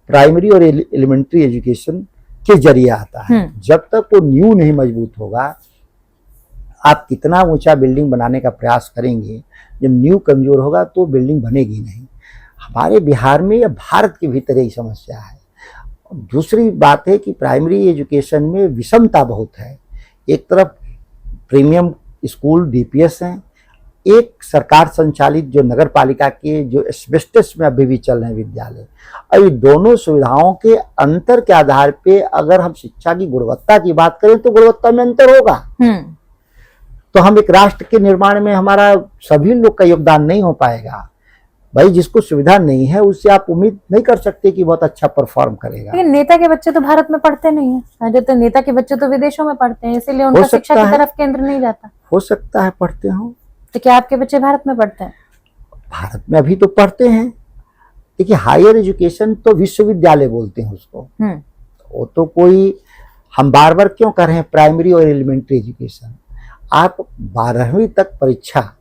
प्राइमरी और एलिमेंट्री एजुकेशन के जरिए आता है। जब तक वो न्यू नहीं मजबूत होगा, आप कितना ऊंचा बिल्डिंग बनाने का प्रयास करेंगे, जब न्यू कमजोर होगा तो बिल्डिंग बनेगी नहीं। हमारे बिहार में या भारत के भीतर यही समस्या है। दूसरी बात है कि प्राइमरी एजुकेशन में विषमता बहुत है। एक तरफ प्रीमियम स्कूल डीपीएस हैं, एक सरकार संचालित जो नगर पालिका के जो एस्बेस्टस में अभी भी चल रहे हैं विद्यालय। अब दोनों सुविधाओं के अंतर के आधार पे अगर हम शिक्षा की गुणवत्ता की बात करें तो गुणवत्ता में अंतर होगा। तो हम एक राष्ट्र के निर्माण में हमारा सभी लोग का योगदान नहीं हो पाएगा। भाई, जिसको सुविधा नहीं है उससे आप उम्मीद नहीं कर सकते कि बहुत अच्छा परफॉर्म करेगा। लेकिन नेता के बच्चे तो भारत में पढ़ते नहीं है, तो नेता के बच्चे तो विदेशों में पढ़ते हैं, इसीलिए उनका शिक्षा की तरफ केंद्र नहीं जाता। हो सकता है पढ़ते हो, तो क्या आपके बच्चे भारत में पढ़ते हैं? भारत में अभी तो पढ़ते हैं। देखिए, हायर एजुकेशन तो विश्वविद्यालय बोलते हैं उसको। वो तो कोई, हम बार बार क्यों कर रहे हैं प्राइमरी और एलिमेंट्री एजुकेशन। आप 12वीं तक परीक्षा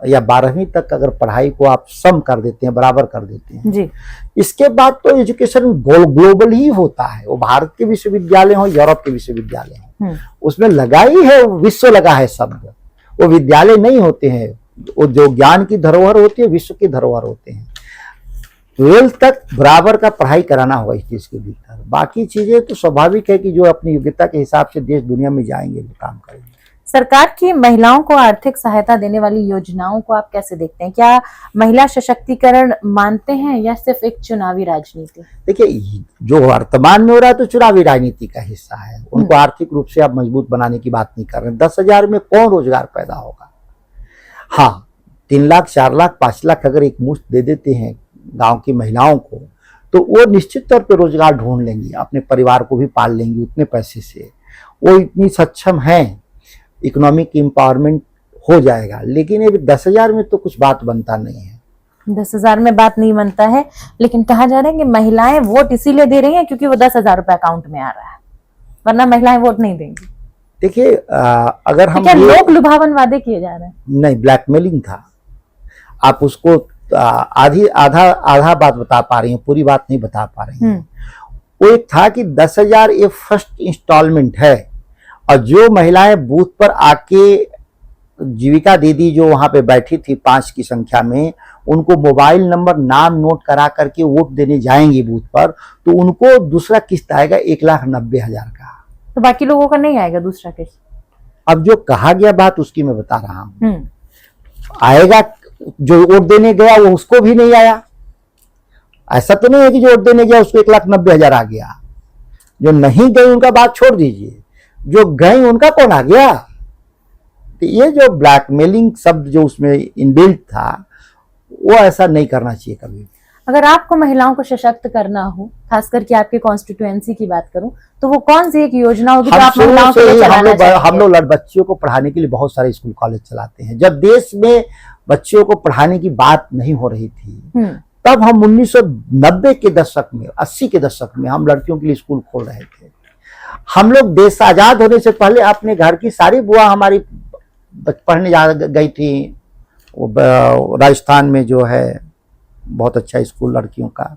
या 12वीं तक अगर पढ़ाई को आप सम कर देते हैं, बराबर कर देते हैं जी, इसके बाद तो एजुकेशन ग्लोबल ही होता है। वो भारत के विश्वविद्यालय हो, यूरोप के विश्वविद्यालय हो, उसमें लगा ही है, विश्व लगा है शब्द। वो विद्यालय नहीं होते हैं, वो जो ज्ञान की धरोहर होती है, विश्व की धरोहर होते हैं। 12th तक बराबर का पढ़ाई कराना होगा इस चीज के भीतर। बाकी चीजें तो स्वाभाविक है कि जो अपनी योग्यता के हिसाब से देश दुनिया में जाएंगे वो काम करेंगे। सरकार की महिलाओं को आर्थिक सहायता देने वाली योजनाओं को आप कैसे देखते हैं? क्या महिला सशक्तिकरण मानते हैं या सिर्फ एक चुनावी राजनीति? देखिए, जो वर्तमान में हो रहा है तो चुनावी राजनीति का हिस्सा है। उनको आर्थिक रूप से आप मजबूत बनाने की बात नहीं कर रहे हैं। 10,000 में कौन रोजगार पैदा होगा? हाँ, 3 लाख 4 लाख 5 लाख अगर एक मुश्त दे देते हैं गांव की महिलाओं को, तो वो निश्चित तौर पे रोजगार ढूंढ लेंगी, अपने परिवार को भी पाल लेंगी उतने पैसे से। वो इतनी सक्षम हैं, इकोनॉमिक एम्पावरमेंट हो जाएगा। लेकिन ये 10,000 में तो कुछ बात बनता नहीं है। 10,000 में बात नहीं बनता है, लेकिन कहा जा रहा है कि महिलाएं वोट इसीलिए दे रही हैं क्योंकि वो 10,000 रुपए अकाउंट में आ रहा है, वरना महिलाएं वोट नहीं देंगी। देखिए, अगर हम क्या लोक लुभावन वादे किए जा रहे हैं? नहीं, ब्लैकमेलिंग था। आप उसको आधा बात बता पा रही हैं, पूरी बात नहीं बता पा रही हैं। वो एक था कि 10,000 ये फर्स्ट इंस्टॉलमेंट है, और जो महिलाएं बूथ पर आके, जीविका दीदी जो वहां पे बैठी थी 5 की संख्या में, उनको मोबाइल नंबर नाम नोट करा करके वोट देने जाएंगी बूथ पर, तो उनको दूसरा किस्त आएगा 1,90,000 का। तो बाकी लोगों का नहीं आएगा दूसरा किस्त? अब जो कहा गया बात उसकी मैं बता रहा हूं, आएगा। जो वोट देने गया वो उसको भी नहीं आया। ऐसा तो नहीं है कि जो वोट देने गया उसको 1,90,000 आ गया। जो नहीं गई उनका बात छोड़ दीजिए, जो गई उनका कौन आ गया? तो ये जो ब्लैकमेलिंग शब्द जो उसमें इनबिल्ट था, वो ऐसा नहीं करना चाहिए कभी। अगर आपको महिलाओं को सशक्त करना हो, खास करके आपकी कॉन्स्टिट्यूएंसी की बात करूं, तो वो कौन सी एक योजना होगी जो आप महिलाओं के लिए चलाना चाहेंगे? हम लोग बच्चियों को पढ़ाने के लिए बहुत सारे स्कूल कॉलेज चलाते हैं। जब देश में बच्चियों को पढ़ाने की बात नहीं हो रही थी, तब हम 1990 के दशक में, 80 के दशक में हम लड़कियों के लिए स्कूल खोल रहे थे। हम लोग देश आजाद होने से पहले अपने घर की सारी बुआ हमारी पढ़ने जा गई थी। राजस्थान में जो है बहुत अच्छा स्कूल लड़कियों का,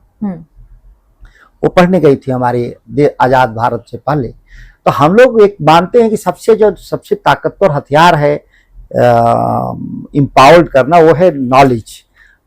वो पढ़ने गई थी हमारे आजाद भारत से पहले। तो हम लोग एक मानते हैं कि सबसे ताकतवर हथियार है एम्पावर्ड करना, वो है नॉलेज।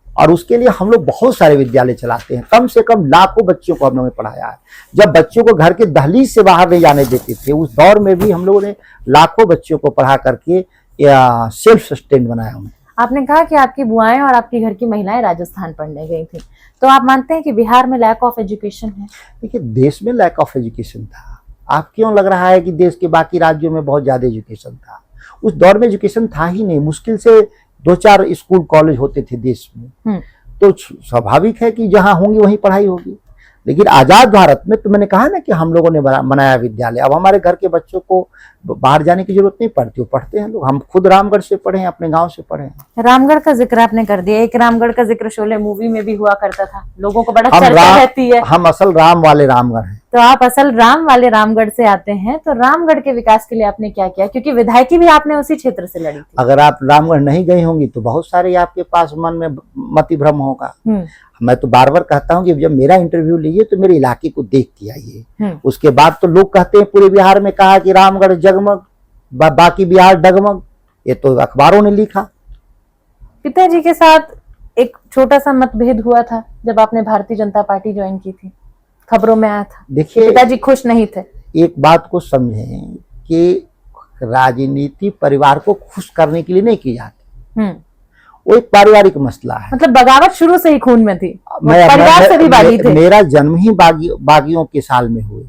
और उसके लिए हम लोग बहुत सारे विद्यालय चलाते हैं। कम से कम लाखों बच्चों को हम लोगों ने पढ़ाया है। जब बच्चों को घर के दहलीज से बाहर नहीं जाने देते थे, उस दौर में भी हम लोगों ने लाखों बच्चों को पढ़ा करके सेल्फ सस्टेन बनाया उन्हें। आपने कहा कि आपकी बुआएं और आपके घर की महिलाएं राजस्थान पढ़ने गई थी, तो आप मानते हैं कि बिहार में लैक ऑफ एजुकेशन है? देखिए, देश में लैक ऑफ एजुकेशन था। आप क्यों लग रहा है कि देश के बाकी राज्यों में बहुत ज्यादा एजुकेशन था? उस दौर में एजुकेशन था ही नहीं। मुश्किल से 2-4 स्कूल कॉलेज होते थे देश में। तो स्वाभाविक है कि जहां होंगी वहीं पढ़ाई होगी। लेकिन आजाद भारत में तो मैंने कहा ना कि हम लोगों ने बनाया विद्यालय। अब हमारे घर के बच्चों को बाहर जाने की जरूरत नहीं पड़ती, वो पढ़ते हैं लोग। हम खुद रामगढ़ से पढ़े हैं, अपने गांव से पढ़े हैं। रामगढ़ का जिक्र आपने कर दिया। एक रामगढ़ का जिक्र शोले मूवी में भी हुआ करता था, लोगों को बड़ा चर्चा रहती है। हम असल राम वाले रामगढ़ हैं। तो आप असल राम वाले रामगढ़ से आते हैं, तो रामगढ़ के विकास के लिए आपने क्या किया? क्योंकि विधायकी भी आपने उसी क्षेत्र से लड़ी थी। अगर आप रामगढ़ नहीं गई होंगी तो बहुत सारे आपके पास मन में मति भ्रम होगा। मैं तो बार बार कहता हूँ कि जब मेरा इंटरव्यू लीजिए तो मेरे इलाके को देख के आइए। उसके बाद तो लोग कहते हैं पूरे बिहार में कहा कि रामगढ़ जगमग, बाकी बिहार डगमग। ये तो अखबारों ने लिखा। पिताजी के साथ एक छोटा सा मतभेद हुआ था जब आपने भारतीय जनता पार्टी ज्वाइन की थी, खबरों में आया था। देखिए, पिताजी खुश नहीं थे। एक बात को समझें कि राजनीति परिवार को खुश करने के लिए नहीं की जाती। वो एक पारिवारिक मसला है। मतलब बगावत शुरू से ही खून में थी, परिवार से भी बागी थे। मेरा जन्म ही बागियों के साल में हुए।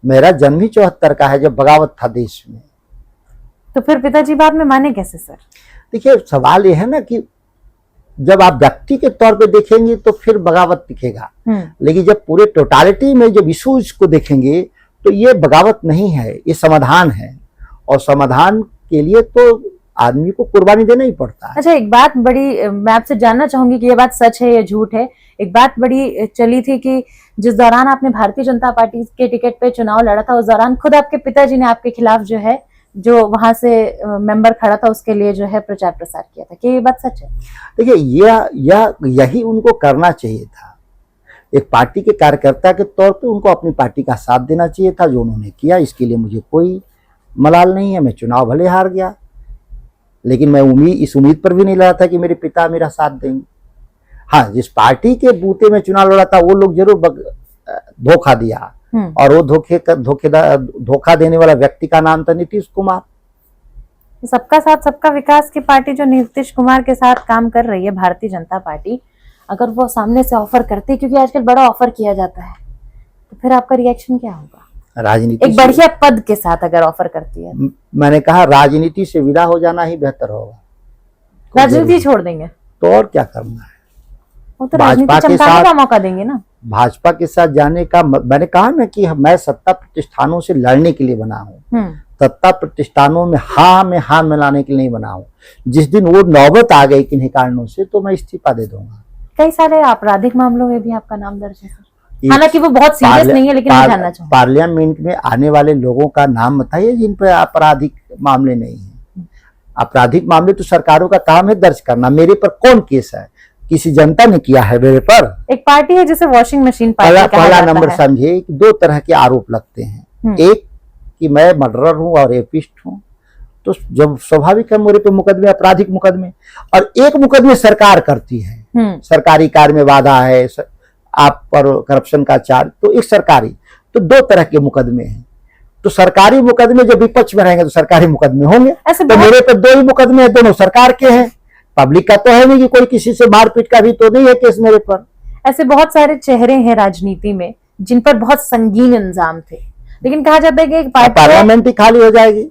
मेरा जन्म ही 74 का है, जब बगावत था देश में। तो फिर पिताजी बाद में माने कैसे सर? देखिए, सवाल ये है ना कि जब आप व्यक्ति के तौर पे देखेंगे तो फिर बगावत दिखेगा, लेकिन जब पूरे टोटालिटी में जब इशूज को देखेंगे तो ये बगावत नहीं है, ये समाधान है। और समाधान के लिए तो आदमी को कुर्बानी देना ही पड़ता है। अच्छा, एक बात बड़ी मैं आपसे जानना चाहूंगी कि ये बात सच है या झूठ है। एक बात बड़ी चली थी कि जिस दौरान आपने भारतीय जनता पार्टी के टिकट पे चुनाव लड़ा था, उस दौरान खुद आपके पिताजी ने आपके खिलाफ जो वहां से मेंबर खड़ा था उसके लिए प्रचार प्रसार किया था। क्या ये बात सच है? देखिए, यही उनको करना चाहिए था। एक पार्टी के कार्यकर्ता के तौर पे उनको अपनी पार्टी का साथ देना चाहिए था, जो उन्होंने किया। इसके लिए मुझे कोई मलाल नहीं है। मैं चुनाव भले हार गया, लेकिन मैं इस उम्मीद पर भी नहीं लड़ा था कि मेरे पिता मेरा साथ देंगे। हाँ, जिस पार्टी के बूते में चुनाव लड़ा था वो लोग जरूर धोखा दिया, और वो धोखा देने वाला व्यक्ति का नाम था नीतीश कुमार। सबका साथ सबका विकास की पार्टी जो नीतीश कुमार के साथ काम कर रही है भारतीय जनता पार्टी, अगर वो सामने से ऑफर करती है, क्योंकि आजकल बड़ा ऑफर किया जाता है, तो फिर आपका रिएक्शन क्या होगा? राजनीति एक बढ़िया पद के साथ अगर ऑफर करती है, मैंने कहा राजनीति से विदा हो जाना ही बेहतर होगा। राजनीति छोड़ देंगे तो और क्या करना है? वो तो भाजपा राजनीति के चमकाने साथ का मौका देंगे ना। भाजपा के साथ जाने का मैंने कहा ना कि मैं सत्ता प्रतिष्ठानों से लड़ने के लिए बना हूँ, सत्ता प्रतिष्ठानों में हाँ मिलाने के लिए नहीं बना हूँ। जिस दिन वो नौबत आ गई किन्हीं कारणों से तो मैं इस्तीफा दे दूंगा। कई सारे आपराधिक मामलों में भी आपका नाम दर्ज है सर, हालांकि वो बहुत सीरियस नहीं है, लेकिन मैं जानना चाहूंगा पार्लियामेंट में आने वाले लोगों का नाम बताइए जिन पर आपराधिक मामले नहीं है। आपराधिक मामले तो सरकारों का काम है दर्ज करना। मेरे पर कौन केस है? किसी जनता ने किया है मेरे पर? एक पार्टी है जिसे वॉशिंग मशीन पार्टी कहा पहला जाता नंबर है। समझिए कि दो तरह के आरोप लगते हैं। एक कि मैं मर्डरर हूं और रेपिस्ट हूं, तो जब स्वाभाविक है मेरे पे मुकदमे, आपराधिक मुकदमे। और एक मुकदमे सरकार करती है, सरकारी कार्य में बाधा है, आप पर करप्शन का चार्ज, तो एक सरकारी, तो दो तरह के मुकदमे हैं। तो सरकारी मुकदमे जब विपक्ष में रहेंगे तो सरकारी मुकदमे होंगे। तो मेरे पर दो ही मुकदमे हैं, दोनों सरकार के हैं। पब्लिक का तो है नहीं कि कोई किसी से मारपीट का भी तो नहीं है केस मेरे पर। ऐसे बहुत सारे चेहरे हैं राजनीति में जिन पर बहुत संगीन इल्जाम थे, लेकिन कहा जाता है कि एक पार्टी पार्लियामेंट ही खाली हो जाएगी।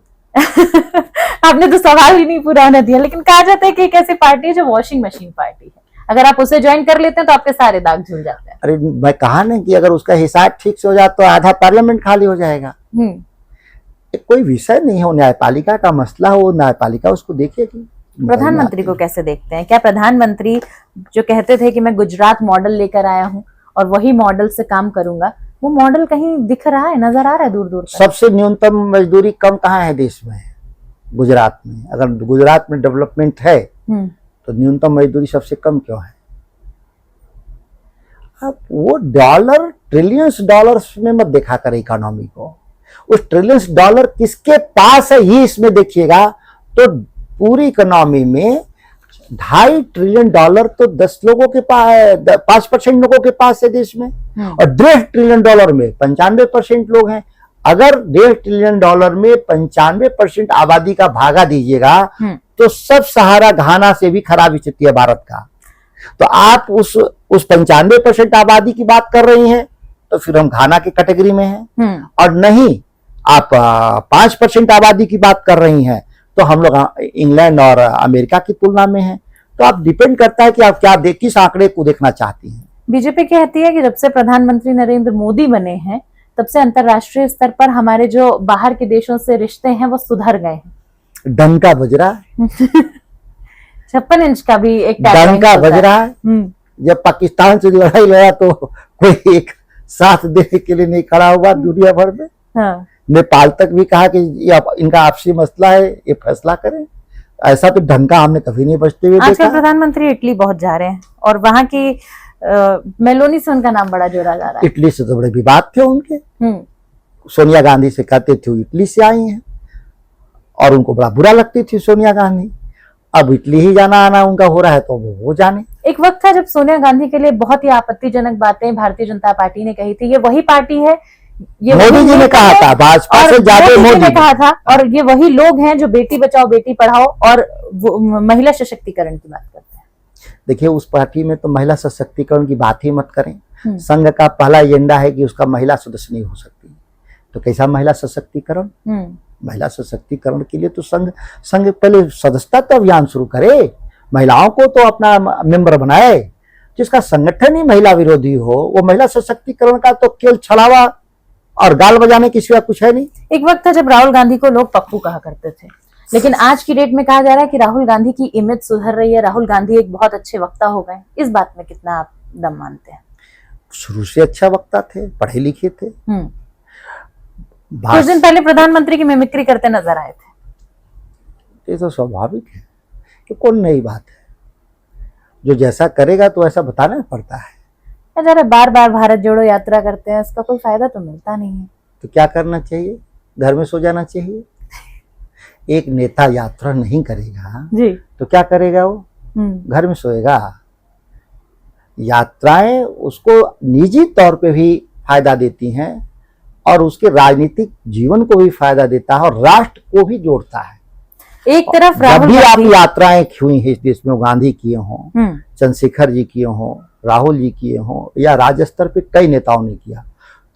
आपने तो सवाल ही नहीं पूरा होने दिया। लेकिन कहा जाता है कि एक ऐसी पार्टी है जो वॉशिंग मशीन पार्टी है, अगर आप उसे ज्वाइन कर लेते हैं तो आपके सारे दाग धुल जाते हैं। अरे मैं कहा ना कि अगर उसका हिसाब ठीक से हो जाए तो आधा पार्लियामेंट खाली हो जाएगा। कोई विषय नहीं हो, न्यायपालिका का मसला हो, न्यायपालिका उसको देखेगी। प्रधानमंत्री को कैसे देखते हैं? क्या प्रधानमंत्री जो कहते थे कि मैं गुजरात मॉडल लेकर आया हूं और वही मॉडल से काम करूंगा, वो मॉडल कहीं दिख रहा है, नजर आ रहा है दूर दूर तक? सबसे न्यूनतम मजदूरी कम कहाँ है देश में? गुजरात में। अगर गुजरात में डेवलपमेंट है तो न्यूनतम मजदूरी सबसे कम क्यों है? अब वो डॉलर, ट्रिलियंस डॉलर्स में मत देखा करे इकोनॉमी को। उस ट्रिलियंस डॉलर किसके पास है ये इसमें देखिएगा तो पूरी इकोनॉमी में 2.5 ट्रिलियन डॉलर तो 10 लोगों के पास, 5% लोगों के पास है देश में। और 1.5 ट्रिलियन डॉलर में 95% लोग हैं। अगर 1.5 ट्रिलियन डॉलर में 95% आबादी का भागा दीजिएगा तो सब सहारा घाना से भी खराब स्थिति है भारत का। तो आप उस 95% आबादी की बात कर रही हैं तो फिर हम घाना की कैटेगरी में हैं। और नहीं, आप 5% आबादी की बात कर रही हैं तो हम लोग इंग्लैंड और अमेरिका की तुलना में हैं। तो आप डिपेंड करता है कि आप क्या किस आंकड़े को देखना चाहती हैं। बीजेपी कहती है कि जब से प्रधानमंत्री नरेंद्र मोदी बने हैं तब से अंतर्राष्ट्रीय स्तर पर हमारे जो बाहर के देशों से रिश्ते हैं वो सुधर गए हैं। डंका बज रहा है। 56 इंच का भी एक डंका बज रहा है। जब पाकिस्तान से लड़ाई लड़ा तो कोई एक साथ देने के लिए नहीं खड़ा हुआ दुनिया भर में। नेपाल तक भी कहा कि ये इनका आपसी मसला है, ये फैसला करें। ऐसा तो ढंका हमने कभी नहीं बचते हुए देखा। आजकल प्रधानमंत्री इटली बहुत जा रहे हैं और वहां की मेलोनी से उनका नाम बड़ा जोड़ा जा रहा है। इटली से तो बड़े विवाद थे उनके। सोनिया गांधी से कहते थे इटली से आई हैं और उनको बड़ा बुरा लगती थी सोनिया गांधी। अब इटली ही जाना आना उनका हो रहा है तो वो जाने। एक वक्त था जब सोनिया गांधी के लिए बहुत ही आपत्तिजनक बातें भारतीय जनता पार्टी ने कही थी। ये वही पार्टी है, ये मोदी जी ने कहा था, भाजपा से ज्यादा मोदी ने कहा था, और ये वही लोग हैं जो बेटी बचाओ बेटी पढ़ाओ और महिला सशक्तिकरण की बात करते हैं। देखिए उस पार्टी में तो महिला सशक्तिकरण की बात ही मत करें। संघ का पहला एजेंडा है कि उसका महिला सदस्य नहीं हो सकती। तो कैसा महिला सशक्तिकरण? महिला सशक्तिकरण के लिए तो संघ पहले सदस्यता तो अभियान शुरू करे, महिलाओं को तो अपना मेंबर बनाए। जिसका संगठन ही महिला विरोधी हो वो महिला सशक्तिकरण का तो केवल छलावा और गाल बजाने की सिवा कुछ है नहीं। एक वक्त था जब राहुल गांधी को लोग पप्पू कहा करते थे, लेकिन आज की डेट में कहा जा रहा है कि राहुल गांधी की इमेज सुधर रही है, राहुल गांधी एक बहुत अच्छे वक्ता हो गए। इस बात में कितना आप दम मानते हैं? शुरू से अच्छा वक्ता थे, पढ़े लिखे थे। कुछ दिन पहले प्रधानमंत्री की मिमिक्री करते नजर आए थे। ये तो स्वाभाविक है कि कौन नई बात है। जो जैसा करेगा तो ऐसा बताना पड़ता है। जरा बार बार भारत जोड़ो यात्रा करते हैं, इसका कोई फायदा तो मिलता नहीं है। तो क्या करना चाहिए? घर में सो जाना चाहिए। एक नेता यात्रा नहीं करेगा जी तो क्या करेगा? वो घर में सोएगा। यात्राएं उसको निजी तौर पे भी फायदा देती हैं और उसके राजनीतिक जीवन को भी फायदा देता है और राष्ट्र को भी जोड़ता है। एक तरफ जब राहुल भी आप गांधी यात्राएं हुई हैं इस देश में, गांधी किए हों, हम्म, चंद्रशेखर जी किए हों, राहुल जी किए हों, या राज्य स्तर पे कई नेताओं ने किया,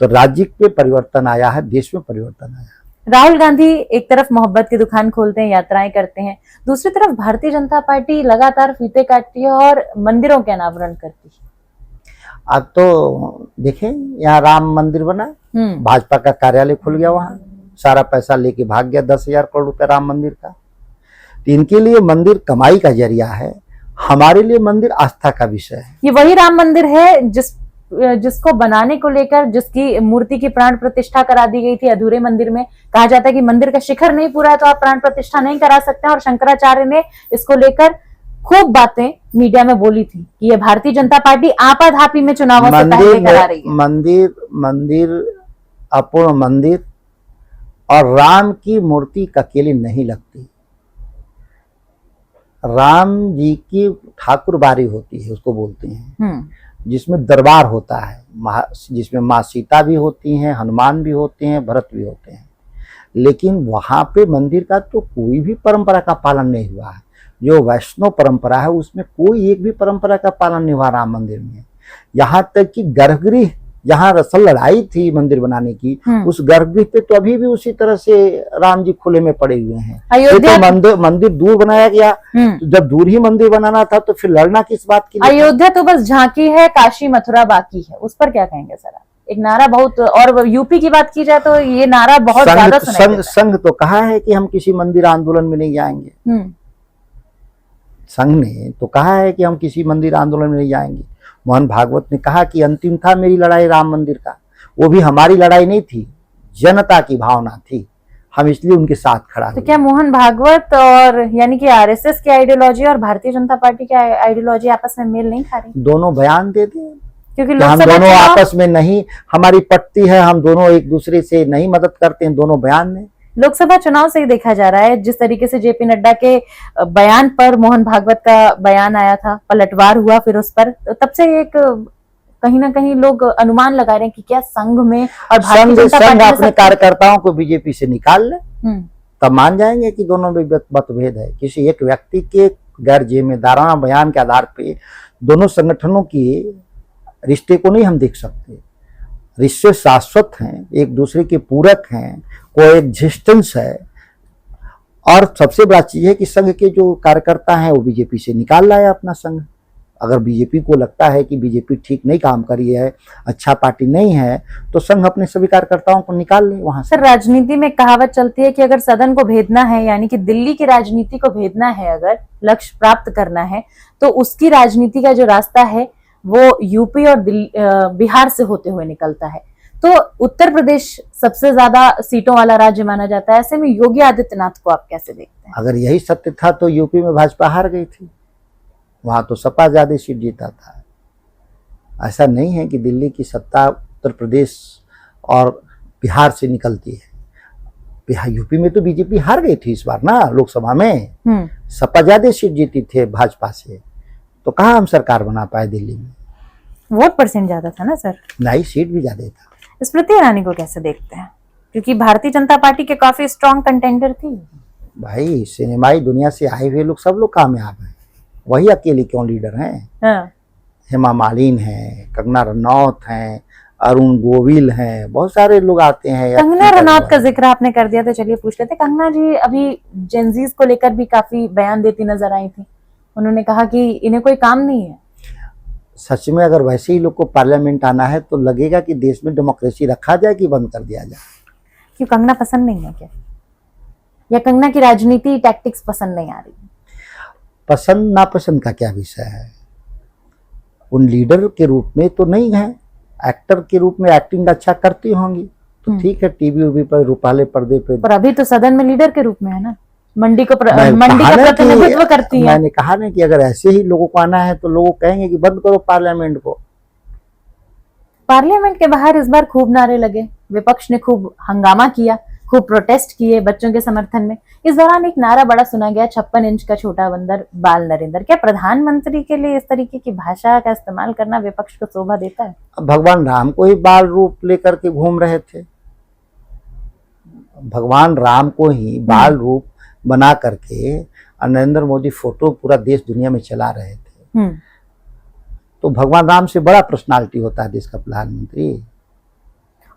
तो राज्य पे परिवर्तन आया है, देश में परिवर्तन आया है। राहुल गांधी एक तरफ मोहब्बत की दुकान खोलते हैं, यात्राएं करते हैं, दूसरी तरफ भारतीय जनता पार्टी लगातार फीते काटती है और मंदिरों के अनावरण करती है। अब तो देखें, यहाँ राम मंदिर बना, भाजपा का कार्यालय खुल गया, वहां सारा पैसा लेके भाग गया, 10,000 करोड़ रुपया राम मंदिर का। तो इनके लिए मंदिर कमाई का जरिया है, हमारे लिए मंदिर आस्था का विषय है। ये वही राम मंदिर है जिसको बनाने को लेकर, जिसकी मूर्ति की प्राण प्रतिष्ठा करा दी गई थी अधूरे मंदिर में। कहा जाता है कि मंदिर का शिखर नहीं पूरा है तो आप प्राण प्रतिष्ठा नहीं करा सकते, और शंकराचार्य ने इसको लेकर खूब बातें मीडिया में बोली थी कि ये भारतीय जनता पार्टी आपाधापी में चुनावों से पहले करा रही है। मंदिर अपूर्ण मंदिर और राम की मूर्ति अकेले नहीं लगती। राम जी की ठाकुर बारी होती है, उसको बोलते हैं, जिसमें दरबार होता है, जिसमें माँ सीता भी होती हैं, हनुमान भी होते हैं, भरत भी होते हैं। लेकिन वहां पे मंदिर का तो कोई भी परंपरा का पालन नहीं हुआ है। जो वैष्णव परंपरा है उसमें कोई एक भी परंपरा का पालन नहीं हुआ राम मंदिर में। यहाँ तक कि गर्भगृह, जहाँ रसल लड़ाई थी मंदिर बनाने की, उस गर्भगृह पे तो अभी भी उसी तरह से राम जी खुले में पड़े हुए हैं। तो मंदिर दूर बनाया गया, तो जब दूर ही मंदिर बनाना था तो फिर लड़ना किस बात की? अयोध्या तो बस झांकी है, काशी मथुरा बाकी है। उस पर क्या कहेंगे सर? एक नारा बहुत, और यूपी की बात की जाए तो ये नारा बहुत ज्यादा सुनाई देता है। संघ तो कहा है कि हम किसी मंदिर आंदोलन में नहीं जाएंगे। संघ ने तो कहा है कि हम किसी मंदिर आंदोलन में नहीं जाएंगे। मोहन भागवत ने कहा कि अंतिम था मेरी लड़ाई राम मंदिर का, वो भी हमारी लड़ाई नहीं थी, जनता की भावना थी, हम इसलिए उनके साथ खड़ा हुए। तो क्या मोहन भागवत और यानी कि आरएसएस की आइडियोलॉजी और भारतीय जनता पार्टी की आइडियोलॉजी आपस में मेल नहीं खा रही? दोनों बयान दे दें, क्योंकि हम दोनों आपस में नहीं, हमारी पटती है, हम दोनों एक दूसरे से नहीं मदद करते हैं, दोनों बयान में। लोकसभा चुनाव से ही देखा जा रहा है, जिस तरीके से जेपी नड्डा के बयान पर मोहन भागवत का बयान आया था, पलटवार हुआ फिर उस पर, तब से एक कहीं ना कहीं लोग अनुमान लगा रहे हैं कि क्या संघ में और भारतीय जनता पार्टी अपने कार्यकर्ताओं को बीजेपी से निकाल ले, तब मान जाएंगे कि दोनों में मतभेद है। किसी एक व्यक्ति के गैर जिम्मेदाराना बयान के आधार पे दोनों संगठनों के रिश्ते को नहीं हम देख सकते। रिश्ते शाश्वत हैं, एक दूसरे के पूरक हैं, कोएग्जिस्टेंस है। और सबसे बड़ा चीज है कि संघ के जो कार्यकर्ता हैं वो बीजेपी से निकाल लाया अपना संघ। अगर बीजेपी को लगता है कि बीजेपी ठीक नहीं काम करी है, अच्छा पार्टी नहीं है, तो संघ अपने सभी कार्यकर्ताओं को निकाल ले वहां से। सर, राजनीति में कहावत चलती है कि अगर सदन को भेदना है, यानी कि दिल्ली की राजनीति को भेदना है, अगर लक्ष्य प्राप्त करना है, तो उसकी राजनीति का जो रास्ता है वो यूपी और बिहार से होते हुए निकलता है। तो उत्तर प्रदेश सबसे ज्यादा सीटों वाला राज्य माना जाता है। ऐसे में योगी आदित्यनाथ को आप कैसे देखते हैं? अगर यही सत्य था तो यूपी में भाजपा हार गई थी, वहां तो सपा ज्यादा सीट जीता था। ऐसा नहीं है कि दिल्ली की सत्ता उत्तर प्रदेश और बिहार से निकलती है। बिहार, यूपी में तो बीजेपी हार गई थी इस बार ना लोकसभा में, सपा ज्यादा सीट जीती थे भाजपा से, तो कहाँ हम सरकार बना पाए दिल्ली में? वोट परसेंट ज्यादा था ना सर? नहीं, सीट भी ज्यादा था। स्मृति ईरानी को कैसे देखते हैं? क्योंकि भारतीय जनता पार्टी के काफी स्ट्रॉन्ग कंटेंडर थी। भाई, सिनेमाई दुनिया से आए हुए लोग सब लोग कामयाब हैं, वही अकेले क्यों लीडर हैं? हेमा मालिनी है, कंगना रनौत हैं, अरुण गोविल हैं, बहुत सारे लोग आते हैं। कंगना रनौत का जिक्र आपने कर दिया तो चलिए पूछ लेते। कंगना जी अभी जेनजीज को लेकर भी काफी बयान देती नजर आई थी। उन्होंने कहा कि इन्हें कोई काम नहीं है। सच में अगर वैसे ही लोग को पार्लियामेंट आना है तो लगेगा कि देश में डेमोक्रेसी रखा जाए कि बंद कर दिया जाए। क्यों, कंगना पसंद नहीं है क्या, या कंगना की राजनीति टैक्टिक्स पसंद नहीं आ रही? पसंद नापसंद का क्या विषय है, उन लीडर के रूप में तो नहीं है, एक्टर के रूप में एक्टिंग अच्छा करती होंगी तो ठीक है, टीवी पर रूपाले पर्दे पे। पर अभी तो सदन में लीडर के रूप में है ना, मंडी का प्रतिनिधित्व करती है। मैंने कहा ना कि अगर ऐसे ही लोगों को आना है तो लोग कहेंगे कि बंद करो पार्लियामेंट को। पार्लियामेंट के बाहर इस बार खूब नारे लगे, विपक्ष ने खूब हंगामा किया, खूब प्रोटेस्ट किए बच्चों के समर्थन में। इस दौरान एक नारा बड़ा सुना गया, 56 इंच का छोटा बंदर बाल नरेंद्र। क्या प्रधानमंत्री के लिए इस तरीके की भाषा का इस्तेमाल करना विपक्ष को शोभा देता है? भगवान राम को ही बाल रूप लेकर के घूम रहे थे, भगवान राम को ही बाल रूप बना करके और नरेंद्र मोदी फोटो पूरा देश दुनिया में चला रहे थे। तो भगवान राम से बड़ा पर्सनालिटी होता है देश का प्रधानमंत्री।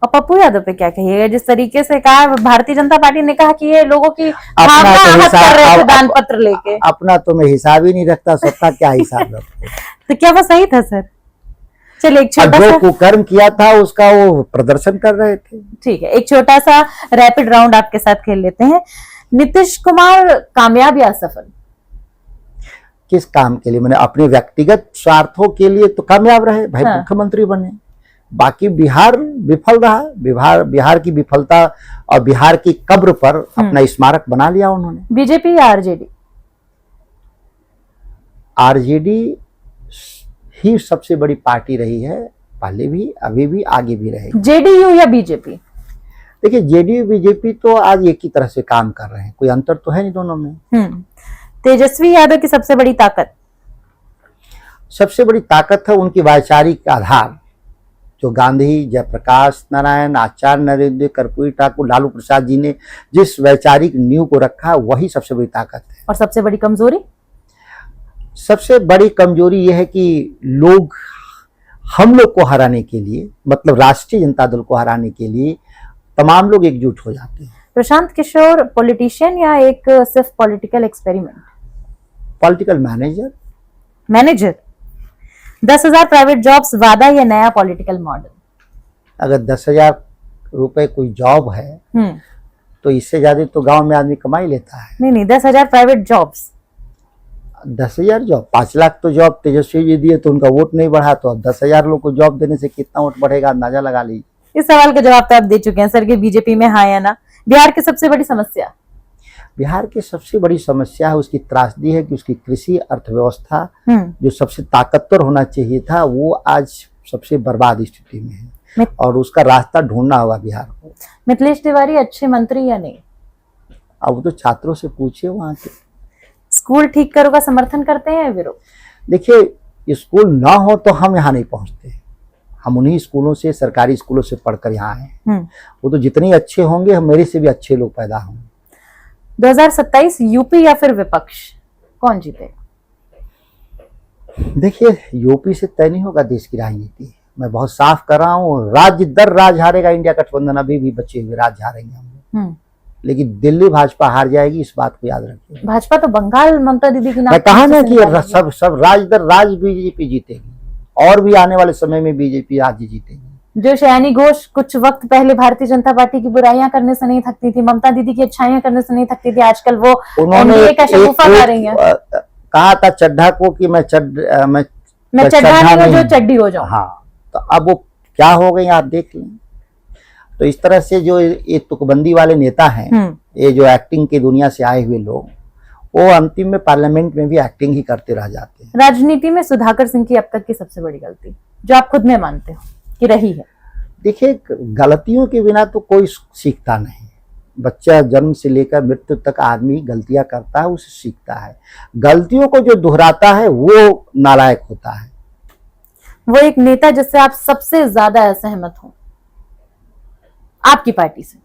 और पप्पू यादव पे क्या कहिएगा, जिस तरीके से कहा भारतीय जनता पार्टी ने कहा कि ये लोगों की अपना भावना तो आहत कर रहे थे हिसाब दान पत्र लेके, अपना तो मैं हिसाब ही नहीं रखता, सबका क्या हिसाब रखता। तो क्या वो सही था सर? चलिए एक छोटा जो सा, कुकर्म किया था उसका वो प्रदर्शन कर रहे थे। ठीक है, एक छोटा सा रैपिड राउंड आपके साथ खेल लेते हैं। नीतीश कुमार कामयाब या असफल? किस काम के लिए? मैंने अपने व्यक्तिगत स्वार्थों के लिए तो कामयाब रहे भाई, हाँ। मुख्यमंत्री बने। बाकी बिहार विफल रहा। बिहार की विफलता और बिहार की कब्र पर अपना स्मारक बना लिया उन्होंने। बीजेपी या आरजेडी? आरजेडी ही सबसे बड़ी पार्टी रही है, पहले भी, अभी भी, आगे भी रहेगी। जेडीयू या बीजेपी? देखिए जेडीयू बीजेपी तो आज एक ही तरह से काम कर रहे हैं, कोई अंतर तो है नहीं दोनों में। तेजस्वी यादव की सबसे बड़ी ताकत? सबसे बड़ी ताकत है उनकी वैचारिक आधार, जो गांधी, जयप्रकाश नारायण, आचार्य नरेंद्र, कर्पूरी ठाकुर, लालू प्रसाद जी ने जिस वैचारिक नींव को रखा, वही सबसे बड़ी ताकत है। और सबसे बड़ी कमजोरी? सबसे बड़ी कमजोरी यह है कि लोग हम लोग को हराने के लिए, मतलब राष्ट्रीय जनता दल को हराने के लिए तमाम लोग एकजुट हो जाते हैं। प्रशांत किशोर पॉलिटिशियन या एक सिर्फ political experiment? Political manager. Manager. 10,000 private jobs वादा या नया पॉलिटिकल मॉडल? अगर 10,000 रुपए कोई जॉब है तो इससे ज्यादा तो गांव में आदमी कमा ही लेता है। नहीं, 10,000 प्राइवेट जॉब्स। 10,000 जॉब, 5 लाख तो जॉब तेजस्वी जी दिए तो उनका वोट नहीं बढ़ा, तो अब 10,000 लोग को जॉब देने से कितना वोट बढ़ेगा, अंदाजा लगा लीजिए। इस सवाल का जवाब तो आप दे चुके हैं सर कि बीजेपी में हाँ या ना। बिहार की सबसे बड़ी समस्या? बिहार की सबसे बड़ी समस्या है, उसकी त्रासदी है कि उसकी कृषि अर्थव्यवस्था जो सबसे ताकतवर होना चाहिए था, वो आज सबसे बर्बाद स्थिति में है और उसका रास्ता ढूंढना होगा बिहार को। मिथिलेश तिवारी अच्छे मंत्री या नहीं? अब तो छात्रों से पूछिए वहां के। स्कूल ठीक करो का समर्थन करते हैं या विरोध? देखिए स्कूल ना हो तो हम यहाँ नहीं पहुंचते, हम उन्हीं स्कूलों से, सरकारी स्कूलों से पढ़कर यहाँ आए। वो तो जितने अच्छे होंगे हम मेरे से भी अच्छे लोग पैदा होंगे। 2027 यूपी या फिर विपक्ष, कौन जीते? देखिए यूपी से तय नहीं होगा देश की राजनीति, मैं बहुत साफ कर रहा हूँ। राज्य दर राज्य हारेगा इंडिया गठबंधन, अभी भी बचे हुए राज्य हारेंगे हम लोग, लेकिन दिल्ली भाजपा हार जाएगी, इस बात को याद रखिए। भाजपा तो बंगाल ममता दीदी की नाम, मैं कहा ना कि सब राज्य दर राज्य बीजेपी जीतेगी और भी आने वाले समय में बीजेपी राज्य जीतेगी। जो शयानी घोष कुछ वक्त पहले भारतीय जनता पार्टी की बुराइयां करने से नहीं थकती थी, ममता दीदी की अच्छाइयां करने से नहीं थकती थी, आजकल वो उन्होंने का शगुफा खा रही हैं। कहा था चड्ढा को कि मैं चड्ढा नहीं हूं, जो चड्डी हो जाऊं। हाँ, तो अब वो क्या हो गई आप देख लें। तो इस तरह से जो ये तुकबंदी वाले नेता हैं, ये जो एक्टिंग की दुनिया से आए हुए लोग, वो अंतिम में पार्लियामेंट में भी एक्टिंग ही करते रह जाते हैं। राजनीति में सुधाकर सिंह की अब तक की सबसे बड़ी गलती जो आप खुद में मानते हो कि रही है? देखिए गलतियों के बिना तो कोई सीखता नहीं। बच्चा जन्म से लेकर मृत्यु तक आदमी गलतियां करता है, उसे सीखता है। गलतियों को जो दोहराता है वो नालायक होता है। वो एक नेता जिससे आप सबसे ज्यादा असहमत हो आपकी पार्टी से?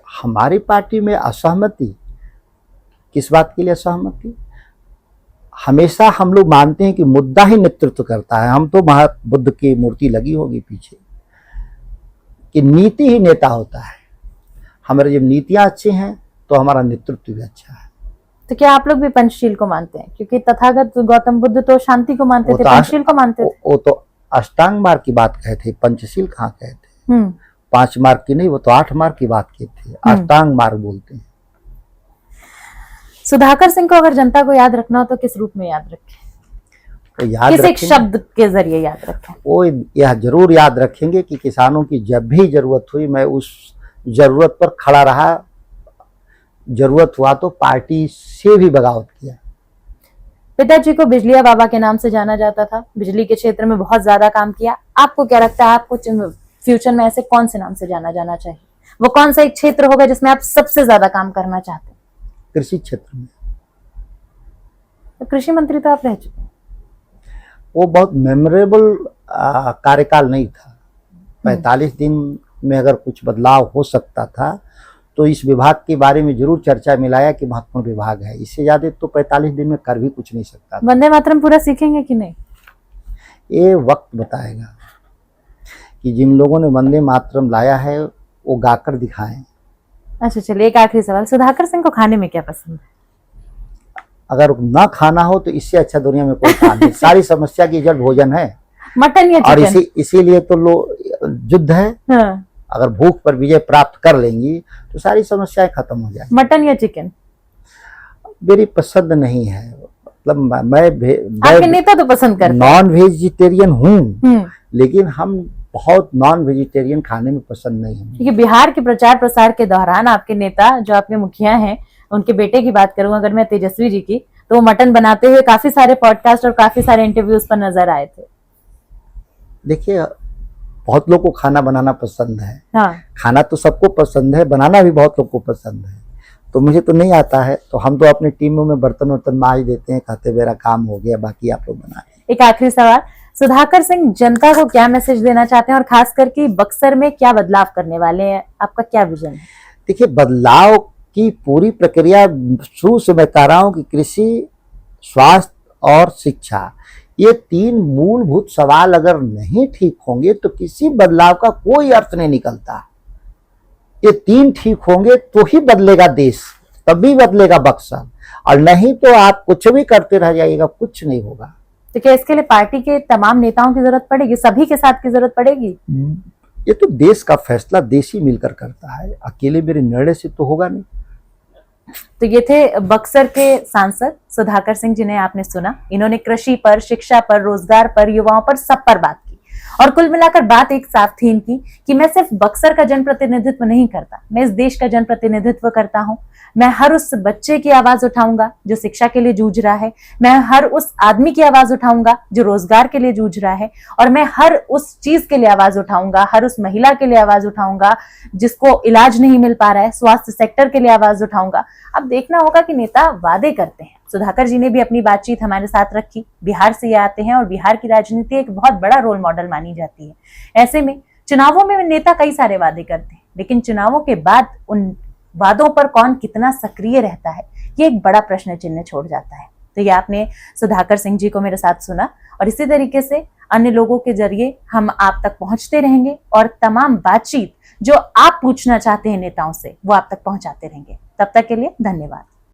हमारी पार्टी में असहमति, किस बात के लिए असहमति? हमेशा हम लोग मानते हैं कि मुद्दा ही नेतृत्व करता है। हम तो महाबुद्ध की मूर्ति लगी होगी पीछे कि नीति ही नेता होता है। हमारे जब नीतियां अच्छी हैं तो हमारा नेतृत्व भी अच्छा है। तो क्या आप लोग भी पंचशील को मानते हैं? क्योंकि तथागत गौतम बुद्ध तो शांति को मानते थे, पंचशील को मानते थे। वो तो अष्टांग मार्ग की बात कहे थे, पंचशील कहाँ कहे थे? 5 मार्ग की नहीं, वो तो 8 मार्ग की बात की थी। अष्टांग मार्ग बोलते हैं। सुधाकर सिंह को अगर जनता को याद रखना हो तो किस रूप में याद रखें? तो याद किस एक शब्द के जरिए याद रखें? वो यह जरूर याद रखेंगे कि किसानों की जब भी जरूरत हुई मैं उस जरूरत पर खड़ा रहा, जरूरत हुआ तो पार्टी से भी बगावत किया। पिताजी को बिजलिया बाबा के नाम से जाना जाता था, बिजली के क्षेत्र में बहुत ज्यादा काम किया। आपको क्या लगता है, आपको फ्यूचर में ऐसे कौन से नाम से जाना जाना चाहिए? वो कौन सा एक क्षेत्र होगा जिसमें आप सबसे ज्यादा काम करना चाहते हैं? कृषि क्षेत्र में। तो कृषि मंत्री तो आप रह चुके हैं। वो बहुत मेमोरेबल कार्यकाल नहीं था। 45 दिन में अगर कुछ बदलाव हो सकता था तो इस विभाग के बारे में जरूर चर्चा में लाया कि महत्वपूर्ण विभाग है। इससे ज्यादा तो 45 दिन में कर भी कुछ नहीं सकता। वंदे मातरम पूरा सीखेंगे कि नहीं? ये वक्त बताएगा कि जिन लोगों ने वंदे मातरम लाया है वो गाकर दिखाएं। अच्छा चलिए, एक आखिरी सवाल, सुधाकर सिंह को खाने में क्या पसंद है? अगर ना खाना हो तो इससे अच्छा दुनिया में कोई काम नहीं। सारी समस्या की जड़ भोजन है, मटन या और चिकन? इसीलिए तो युद्ध है। हाँ। अगर भूख पर विजय प्राप्त कर लेंगी तो सारी समस्याएं खत्म हो जाएंगी। मटन या चिकन? मेरी पसंद नहीं है, मतलब आपके नेता तो पसंद करते हैं। नॉन वेजिटेरियन हूँ, लेकिन हम बहुत नॉन वेजिटेरियन खाने में पसंद नहीं है। क्योंकि बिहार के प्रचार प्रसार के दौरान आपके नेता, जो आपके मुखिया हैं, उनके बेटे की बात करूं अगर मैं, तेजस्वी जी की, तो वो मटन बनाते हुए काफी सारे पॉडकास्ट और काफी सारे इंटरव्यूज पर नजर आए थे। देखिए, बहुत लोग को खाना बनाना पसंद है। हाँ। खाना तो सबको पसंद है, बनाना भी बहुत लोग को पसंद है। तो मुझे तो नहीं आता है, तो हम तो अपनी टीमों में बर्तन वर्तन मांज देते हैं, कहते मेरा काम हो गया, बाकी आप लोग बनाए। एक आखिरी सवाल, सुधाकर सिंह जनता को क्या मैसेज देना चाहते हैं और खास करके बक्सर में क्या बदलाव करने वाले हैं? आपका क्या विजन है? देखिए, बदलाव की पूरी प्रक्रिया शुरू से मैं कह रहा हूँ कि कृषि, स्वास्थ्य और शिक्षा, ये 3 मूलभूत सवाल अगर नहीं ठीक होंगे तो किसी बदलाव का कोई अर्थ नहीं निकलता। ये 3 ठीक होंगे तो ही बदलेगा देश, तभी बदलेगा बक्सर, और नहीं तो आप कुछ भी करते रह जाइएगा, कुछ नहीं होगा। तो क्या इसके लिए पार्टी के तमाम नेताओं की जरूरत पड़ेगी, सभी के साथ की जरूरत पड़ेगी? ये तो देश का फैसला देश ही मिलकर करता है, अकेले मेरे निर्णय से तो होगा नहीं। तो ये थे बक्सर के सांसद सुधाकर सिंह, जिन्हें आपने सुना। इन्होंने कृषि पर, शिक्षा पर, रोजगार पर, युवाओं पर, सब पर बात की, और कुल मिलाकर बात एक साफ थी इनकी कि मैं सिर्फ बक्सर का जनप्रतिनिधित्व नहीं करता, मैं इस देश का जनप्रतिनिधित्व करता हूं। मैं हर उस बच्चे की आवाज उठाऊंगा जो शिक्षा के लिए जूझ रहा है, मैं हर उस आदमी की आवाज उठाऊंगा जो रोजगार के लिए जूझ रहा है, और मैं हर उस चीज के लिए आवाज उठाऊंगा, हर उस महिला के लिए आवाज उठाऊंगा जिसको इलाज नहीं मिल पा रहा है, स्वास्थ्य सेक्टर के लिए आवाज उठाऊंगा। अब देखना होगा कि नेता वादे करते हैं। सुधाकर जी ने भी अपनी बातचीत हमारे साथ रखी। बिहार से ये आते हैं और बिहार की राजनीति एक बहुत बड़ा रोल मॉडल मानी जाती है। ऐसे में चुनावों में नेता कई सारे वादे करते हैं, लेकिन चुनावों के बाद उन वादों पर कौन कितना सक्रिय रहता है, ये एक बड़ा प्रश्न चिन्ह छोड़ जाता है। तो ये आपने सुधाकर सिंह जी को मेरे साथ सुना, और इसी तरीके से अन्य लोगों के जरिए हम आप तक पहुंचते रहेंगे, और तमाम बातचीत जो आप पूछना चाहते हैं नेताओं से, वो आप तक पहुंचाते रहेंगे। तब तक के लिए धन्यवाद।